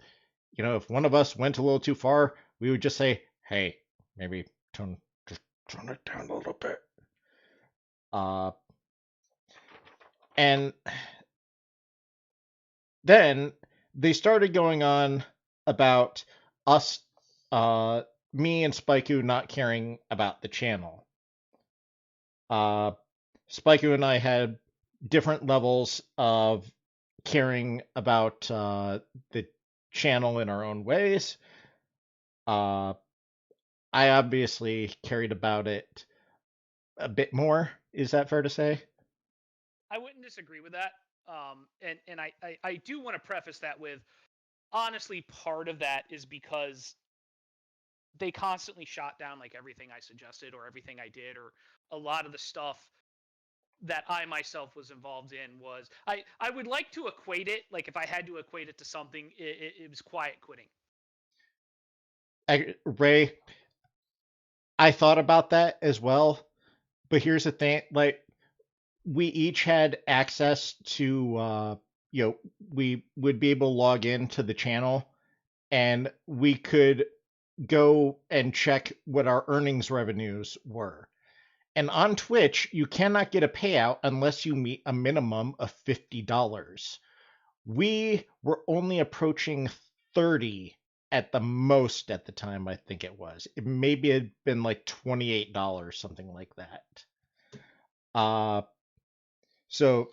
If one of us went a little too far, we would just say, "Hey, maybe just tone it down a little bit." Uh, and then they started going on about us, uh, me and Spikeu not caring about the channel. Uh, Spikeu and I had different levels of caring about the channel in our own ways. Uh, I obviously cared about it a bit more. Is that fair to say? I wouldn't disagree with that. And I do want to preface that with honestly, part of that is because they constantly shot down like everything I suggested or everything I did or a lot of the stuff that I myself was involved in was I would like to equate it like if I had to equate it to something it was quiet quitting. Ray, I thought about that as well, but here's the thing: like, we each had access to we would be able to log into the channel, and we could go and check what our earnings revenues were. And on Twitch, you cannot get a payout unless you meet a minimum of $50. We were only approaching 30 at the most at the time. I think it was. It maybe had been like $28, something like that. Uh so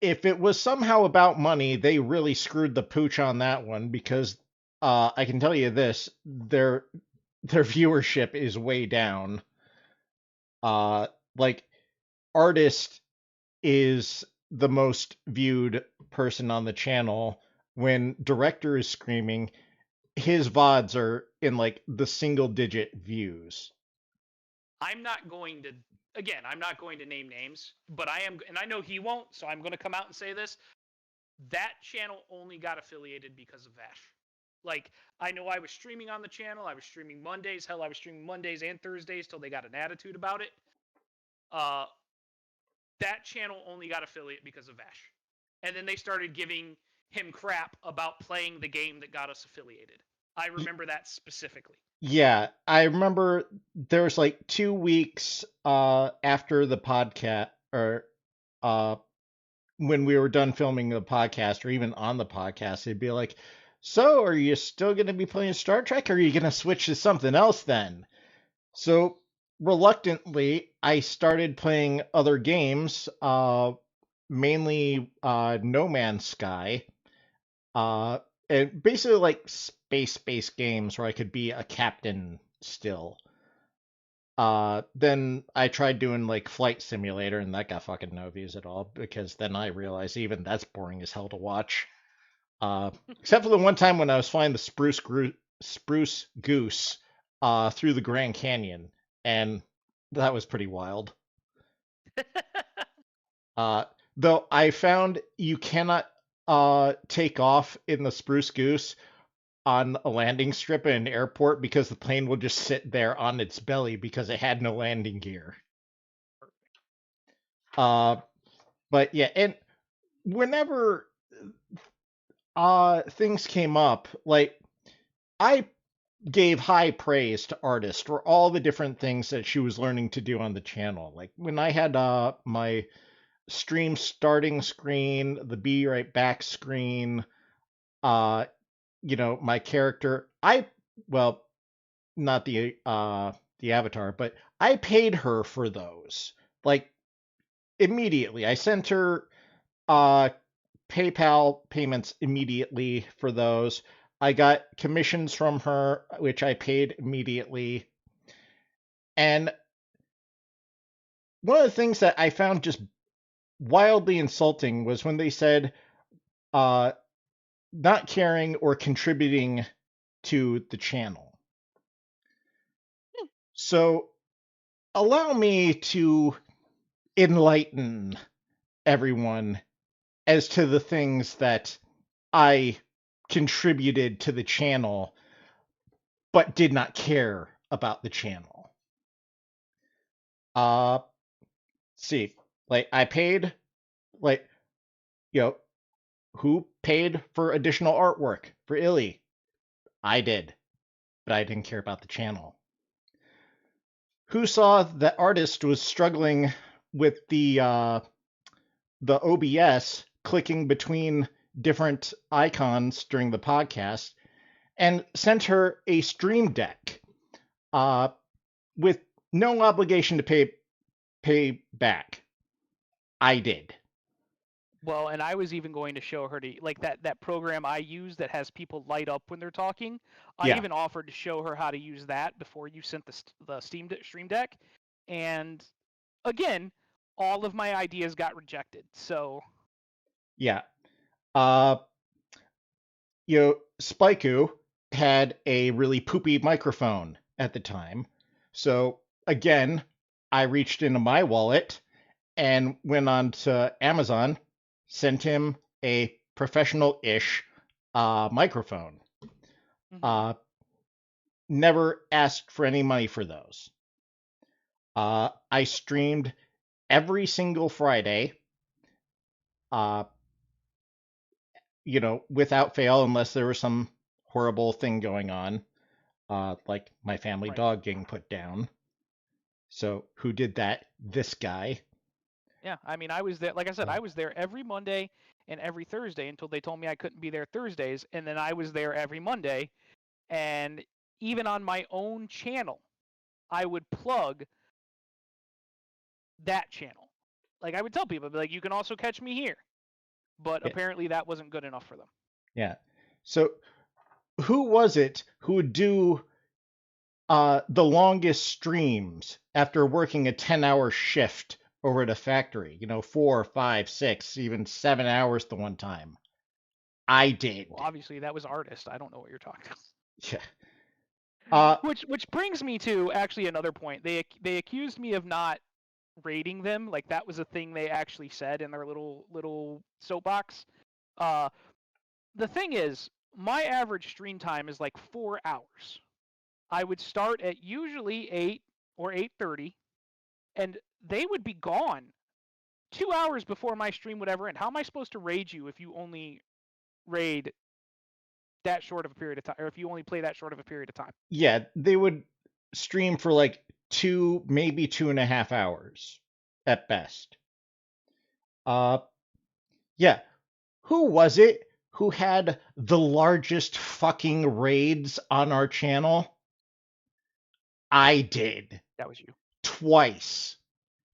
if it was somehow about money, they really screwed the pooch on that one, because I can tell you this: their viewership is way down. Uh, like, artist is the most viewed person on the channel. When director is screaming, his VODs are in like the single digit views. I'm not going to again, I'm not going to name names, but I am and I know he won't, so I'm going to come out and say this. That channel only got affiliated because of Vash. Like I know I was streaming on the channel, I was streaming Mondays, hell I was streaming Mondays and Thursdays till they got an attitude about it. Uh that channel only got affiliate because of Vash. And then they started giving him crap about playing the game that got us affiliated. I remember that specifically. Yeah, I remember there was like 2 weeks after the podcast, or uh when we were done filming the podcast, or even on the podcast, they'd be like, "So, are you still going to be playing Star Trek, or are you going to switch to something else then?" So, reluctantly, I started playing other games, mainly No Man's Sky, uh, and basically like space-based games where I could be a captain still. Then I tried doing like Flight Simulator, and that got fucking no views at all, because then I realized even that's boring as hell to watch. Except for the one time when I was flying the Spruce Goose through the Grand Canyon, and that was pretty wild. Uh, though I found you cannot take off in the Spruce Goose on a landing strip in an airport, because the plane will just sit there on its belly because it had no landing gear. Uh, but yeah, and whenever things came up, like I gave high praise to Artist for all the different things that she was learning to do on the channel. Like when I had my stream starting screen, the be right back screen, uh, my character, well, not the avatar, but I paid her for those. Like immediately. I sent her uh PayPal payments immediately for those. I got commissions from her, which I paid immediately. And one of the things that I found just wildly insulting was when they said uh, not caring or contributing to the channel. So allow me to enlighten everyone as to the things that I contributed to the channel but did not care about the channel. Uh see, like I paid like you know, who paid for additional artwork for Illy? I did, but I didn't care about the channel. Who saw that Artist was struggling with the OBS clicking between different icons during the podcast and sent her a stream deck uh, with no obligation to pay back. I did. Well, and I was even going to show her to like that program I use that has people light up when they're talking. I Yeah, even offered to show her how to use that before you sent the Stream Deck, and again, all of my ideas got rejected. So yeah. Uh, Spaiku had a really poopy microphone at the time. So again, I reached into my wallet and went on to Amazon, sent him a professional-ish microphone. mhm. Uh, Never asked for any money for those. I streamed every single Friday, uh, without fail, unless there was some horrible thing going on, like my family Right. dog getting put down. So who did that? This guy. Yeah, I mean, I was there. Like I said, Uh, I was there every Monday and every Thursday until they told me I couldn't be there Thursdays, and then I was there every Monday. And even on my own channel, I would plug that channel. Like I would tell people, like, you can also catch me here. But yeah, apparently that wasn't good enough for them. yeah. So who was it who would do the longest streams after working a 10-hour shift over at a factory? 4, 5, 6, even 7 hours the one time. I Well, did. obviously that was Artist. I don't know what you're talking about. Yeah. Uh, Which brings me to actually another point. They accused me of not rating them. Like that was a thing they actually said in their little soapbox. Uh, the thing is, my average stream time is like 4 hours. I would start at usually 8 or 8:30, and they would be gone 2 hours before my stream would ever end. How am I supposed to raid you if you only raid that short of a period of time, or if you only play that short of a period of time? yeah, they would stream for like 2, maybe 2.5 hours at best. Uh, yeah. Who was it who had the largest fucking raids on our channel? I did. That was you. Twice.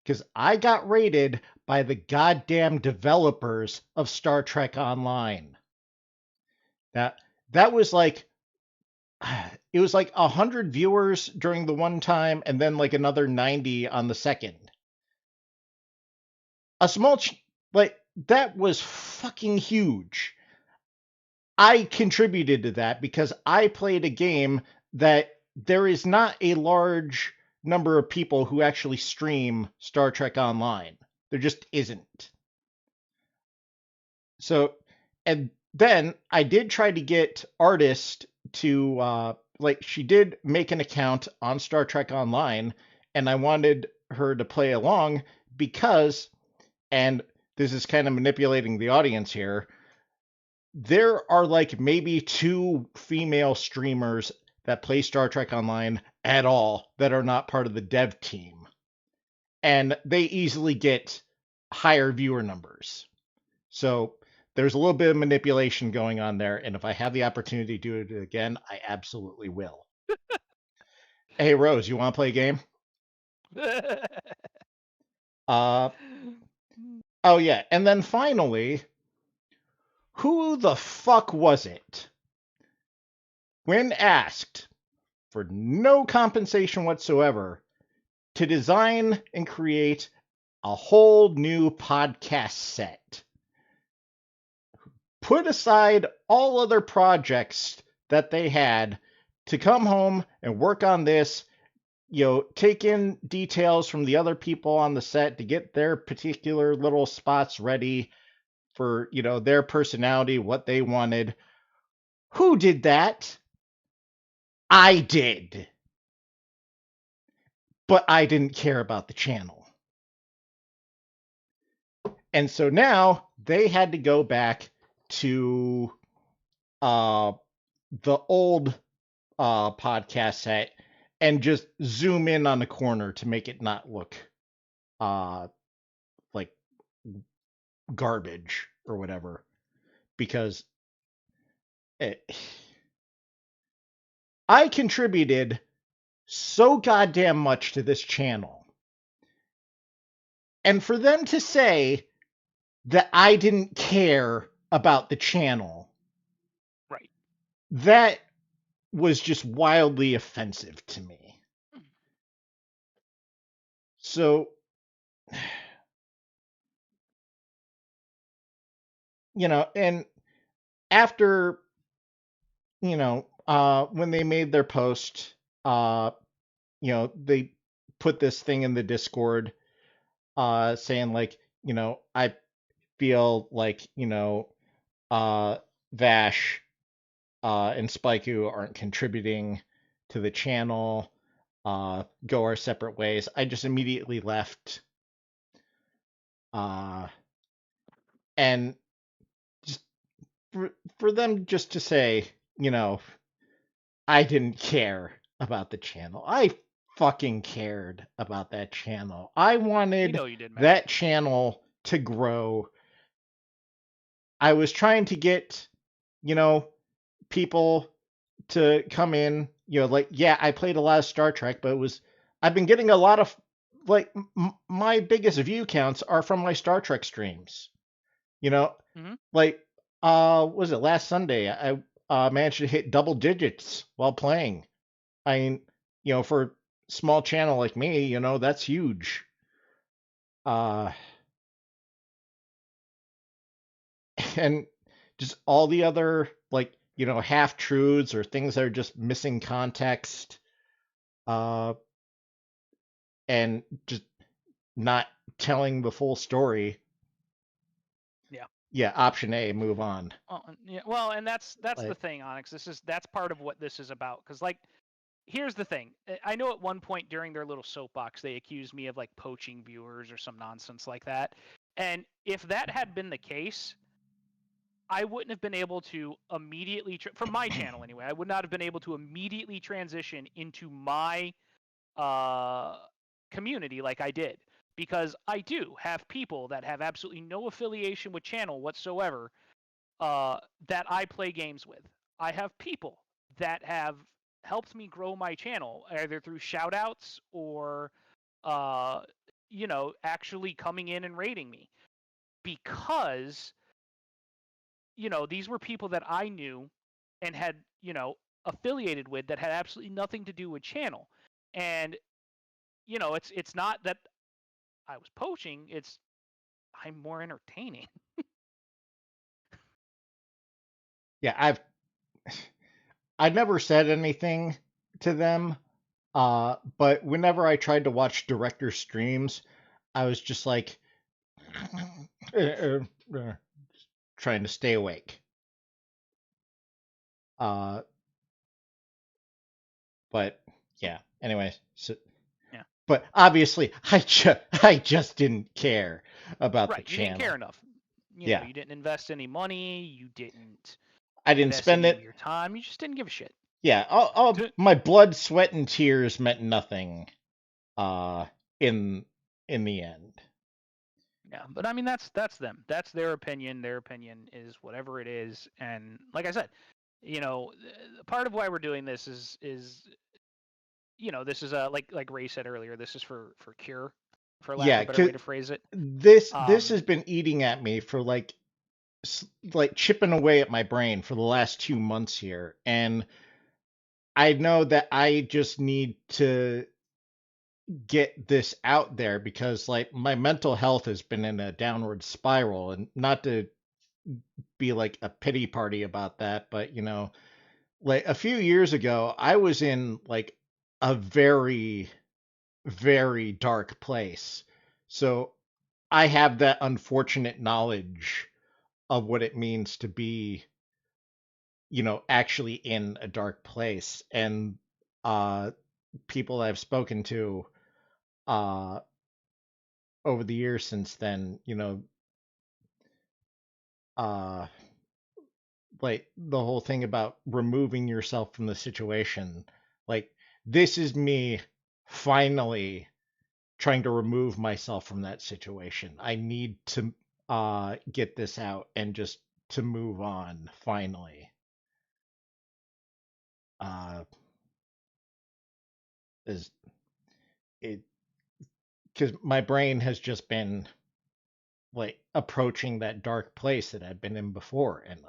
Because I got raided by the goddamn developers of Star Trek Online. That that was like it was like 100 viewers during the one time and then like another 90 on the second. A small like that was fucking huge. I contributed to that because I played a game that there is not a large number of people who actually stream Star Trek Online. There just isn't. So, and then I did try to get Artist to like she did make an account on Star Trek Online, and I wanted her to play along because and this is kind of manipulating the audience here. There are like maybe two female streamers that play Star Trek Online at all that are not part of the dev team. And they easily get higher viewer numbers. So there's a little bit of manipulation going on there. And if I have the opportunity to do it again, I absolutely will. Hey, Rose, you want to play a game? Uh, oh, yeah. And then finally, who the fuck was it? When asked for no compensation whatsoever to design and create a whole new podcast set. Put aside all other projects that they had to come home and work on this, take in details from the other people on the set to get their particular little spots ready for, their personality, what they wanted. Who did that? I did. But I didn't care about the channel. And so now they had to go back to the old podcast set and just zoom in on the corner to make it not look like garbage or whatever. Because I contributed so goddamn much to this channel. And for them to say that I didn't care about the channel, right, that was just wildly offensive to me. So, and after, when they made their post, they put this thing in the Discord, saying like, I feel like, Vash, and Spikeu aren't contributing to the channel, go our separate ways. I just immediately left. And just for them just to say, I didn't care about the channel. I fucking cared about that channel. I we wanted know you did, man. that channel to grow. I was trying to get, people to come in, like, yeah, I played a lot of Star Trek, but I've been getting a lot of, like, my biggest view counts are from my Star Trek streams. Mm-hmm. Like, was it last Sunday? I managed to hit double digits while playing. I mean, for a small channel like me, that's huge. And just all the other, like, half truths or things that are just missing context, and just not telling the full story. Yeah. Yeah, option A, move on. Yeah. Well, and that's the Like, thing, Onyx. That's part of what this is about. Because like, here's the thing. I know at one point during their little soapbox, they accused me of like poaching viewers or some nonsense like that. And if that had been the case, I wouldn't have been able to immediately, from my channel anyway, I would not have been able to immediately transition into my community like I did. Because I do have people that have absolutely no affiliation with channel whatsoever, that I play games with. I have people that have helped me grow my channel either through shout outs or uh, actually coming in and rating me, because these were people that I knew and had affiliated with that had absolutely nothing to do with channel. And it's not that I was poaching, it's I'm more entertaining. yeah, I never said anything to them, but whenever I tried to watch director streams, I was just like, trying to stay awake. Uh, but yeah. Anyways, so, Yeah. but obviously I just didn't care about the Right. You didn't care channel. enough. You know, Yeah, you didn't invest any money. You didn't I didn't invest spend any of it. your time. You just didn't give a shit. Yeah, all To, my blood, sweat, and tears meant nothing. Uh, in the end. yeah, but I mean that's them. That's their opinion. Their opinion is whatever it is. And like I said, you know, part of why we're doing this is this is like Ray said earlier. This is for cure, for lack of Yeah, a better 'cause way to phrase it. this Um, has been eating at me for like chipping away at my brain for the last 2 months here, and I know that I just need to get this out there because like my mental health has been in a downward spiral, and not to be like a pity party about that, but like a few years ago I was in like a very very dark place. So I have that unfortunate knowledge of what it means to be, actually in a dark place. And uh people I've spoken to uh over the years since then, uh like the whole thing about removing yourself from the situation. Like this is me finally trying to remove myself from that situation. I need to get this out and just to move on finally. Uh is it Because my brain has just been like approaching that dark place that I've been in before, and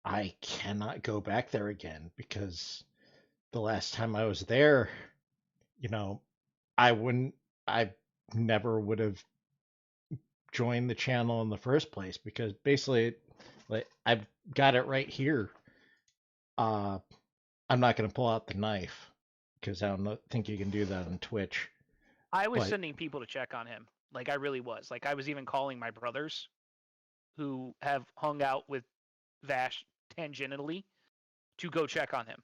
I cannot go back there again because the last time I was there, you know, I wouldn't I never would have joined the channel in the first place because basically like I've got it right here. Uh I'm not going to pull out the knife because I don't think you can do that on Twitch. I was But sending people to check on him. Like I really was. Like I was even calling my brothers who have hung out with Vash tangentially to go check on him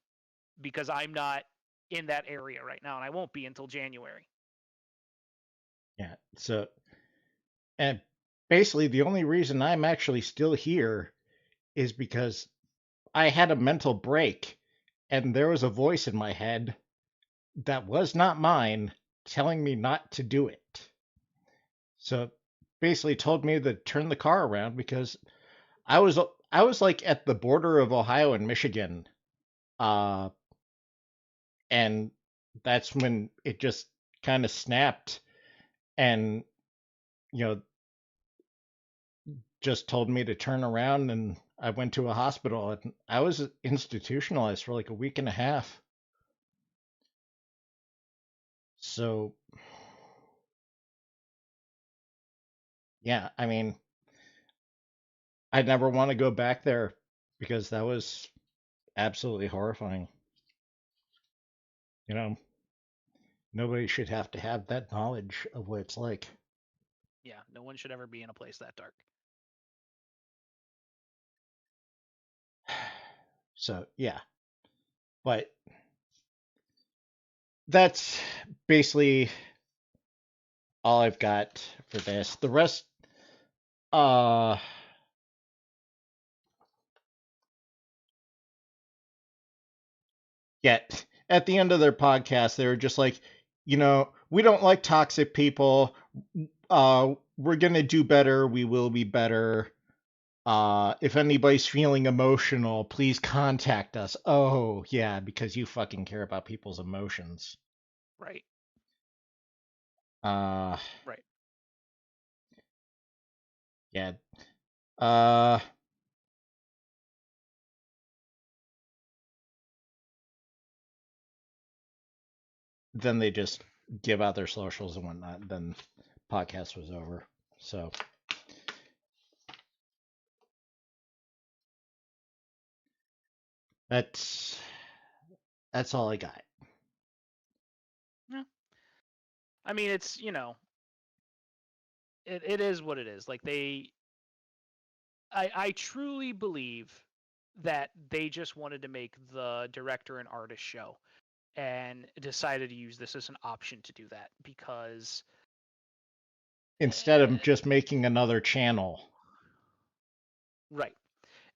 because I'm not in that area right now and I won't be until January. yeah, and basically the only reason I'm actually still here is because I had a mental break and there was a voice in my head that was not mine telling me not to do it. So basically told me to turn the car around because I was like at the border of Ohio and Michigan, uh and that's when it just kind of snapped, and you know just told me to turn around, and I went to a hospital and I was institutionalized for like a week and a half. So yeah, I mean, I never want to go back there because that was absolutely horrifying. You know, nobody should have to have that knowledge of what it's like. Yeah, no one should ever be in a place that dark. So yeah, but that's basically all I've got for this. The rest, uh, yeah, at the end of their podcast, they were just like, we don't like toxic people. We're gonna do better. We will be better. If anybody's feeling emotional, please contact us. Oh, yeah, because you fucking care about people's emotions. Right. Uh, Right. yeah. Uh, then they just give out their socials and whatnot. Then podcast was over. So that's that's all I got. Yeah. I mean, it's, it is what it is. Like I truly believe that they just wanted to make the director and artist show. and decided to use this as an option to do that because Instead of just making another channel. right.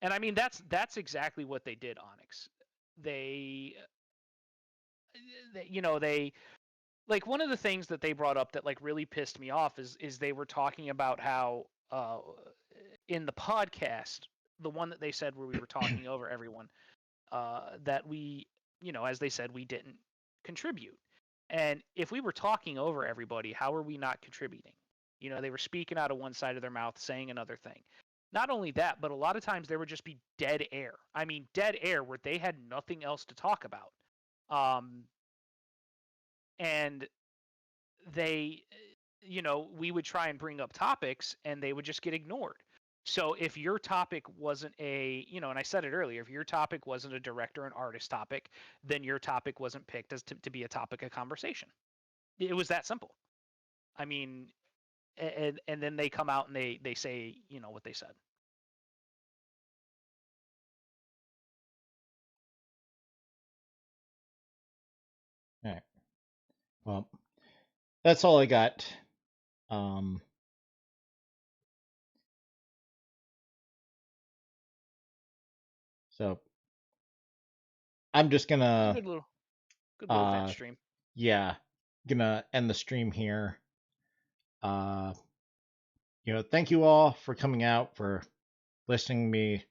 And I mean that's exactly what they did, Onyx. They, they like one of the things that they brought up that like really pissed me off is they were talking about how in the podcast, the one that they said where we were talking over everyone, that we, as they said, we didn't contribute. And if we were talking over everybody, how are we not contributing? They were speaking out of one side of their mouth, saying another thing. Not only that, but a lot of times there would just be dead air. I mean, dead air where they had nothing else to talk about. And they, we would try and bring up topics and they would just get ignored. So if your topic wasn't and I said it earlier, if your topic wasn't a director and artist topic, then your topic wasn't picked as to be a topic of conversation. It was that simple. I mean, and then they come out and they say, what they said. All right. Well, that's all I got. So I'm just gonna, Good little vent stream. yeah, gonna end the stream here. Thank you all for coming out, for listening to me,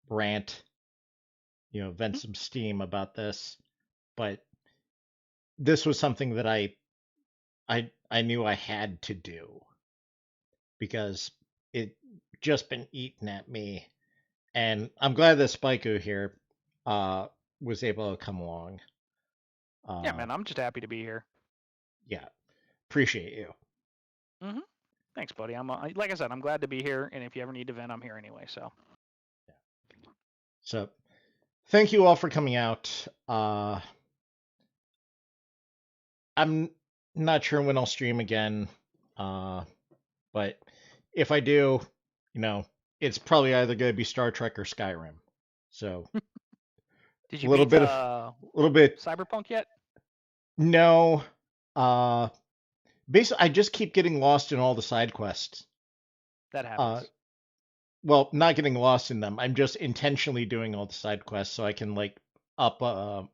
rant, vent some steam about this. But this was something that I knew I had to do because it just been eating at me. And I'm glad that Spiko here was able to come along. Yeah, man, I'm just happy to be here. Yeah, appreciate you. Mm-hmm. Thanks, buddy. Like I said, I'm glad to be here, and if you ever need to vent, I'm here anyway. So. Yeah. So, thank you all for coming out. I'm not sure when I'll stream again, but if I do, it's probably either going to be Star Trek or Skyrim. So, Did a you little beat bit of, a little bit. Cyberpunk yet? No, uh, basically, I just keep getting lost in all the side quests. That happens. Well, not getting lost in them. I'm just intentionally doing all the side quests so I can like up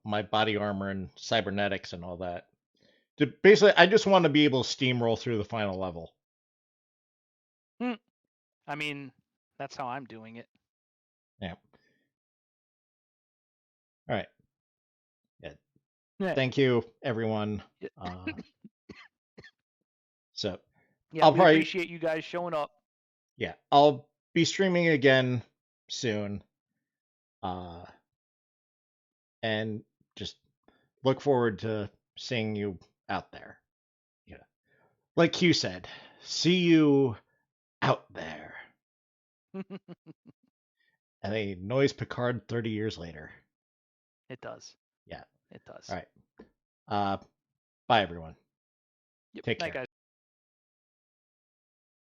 my body armor and cybernetics and all that. Basically, I just want to be able to steamroll through the final level. I mean, that's how I'm doing it. Yeah. All right. Yeah. Yeah. Thank you, everyone. So Yeah, I'll we probably, appreciate you guys showing up. yeah, I'll be streaming again soon. And just look forward to seeing you out there. Yeah. Like Q said, see you out there. And a Noise Picard 30 years later. It does. Yeah. It does. All right. Bye, everyone. Yep. Take Night, care. guys.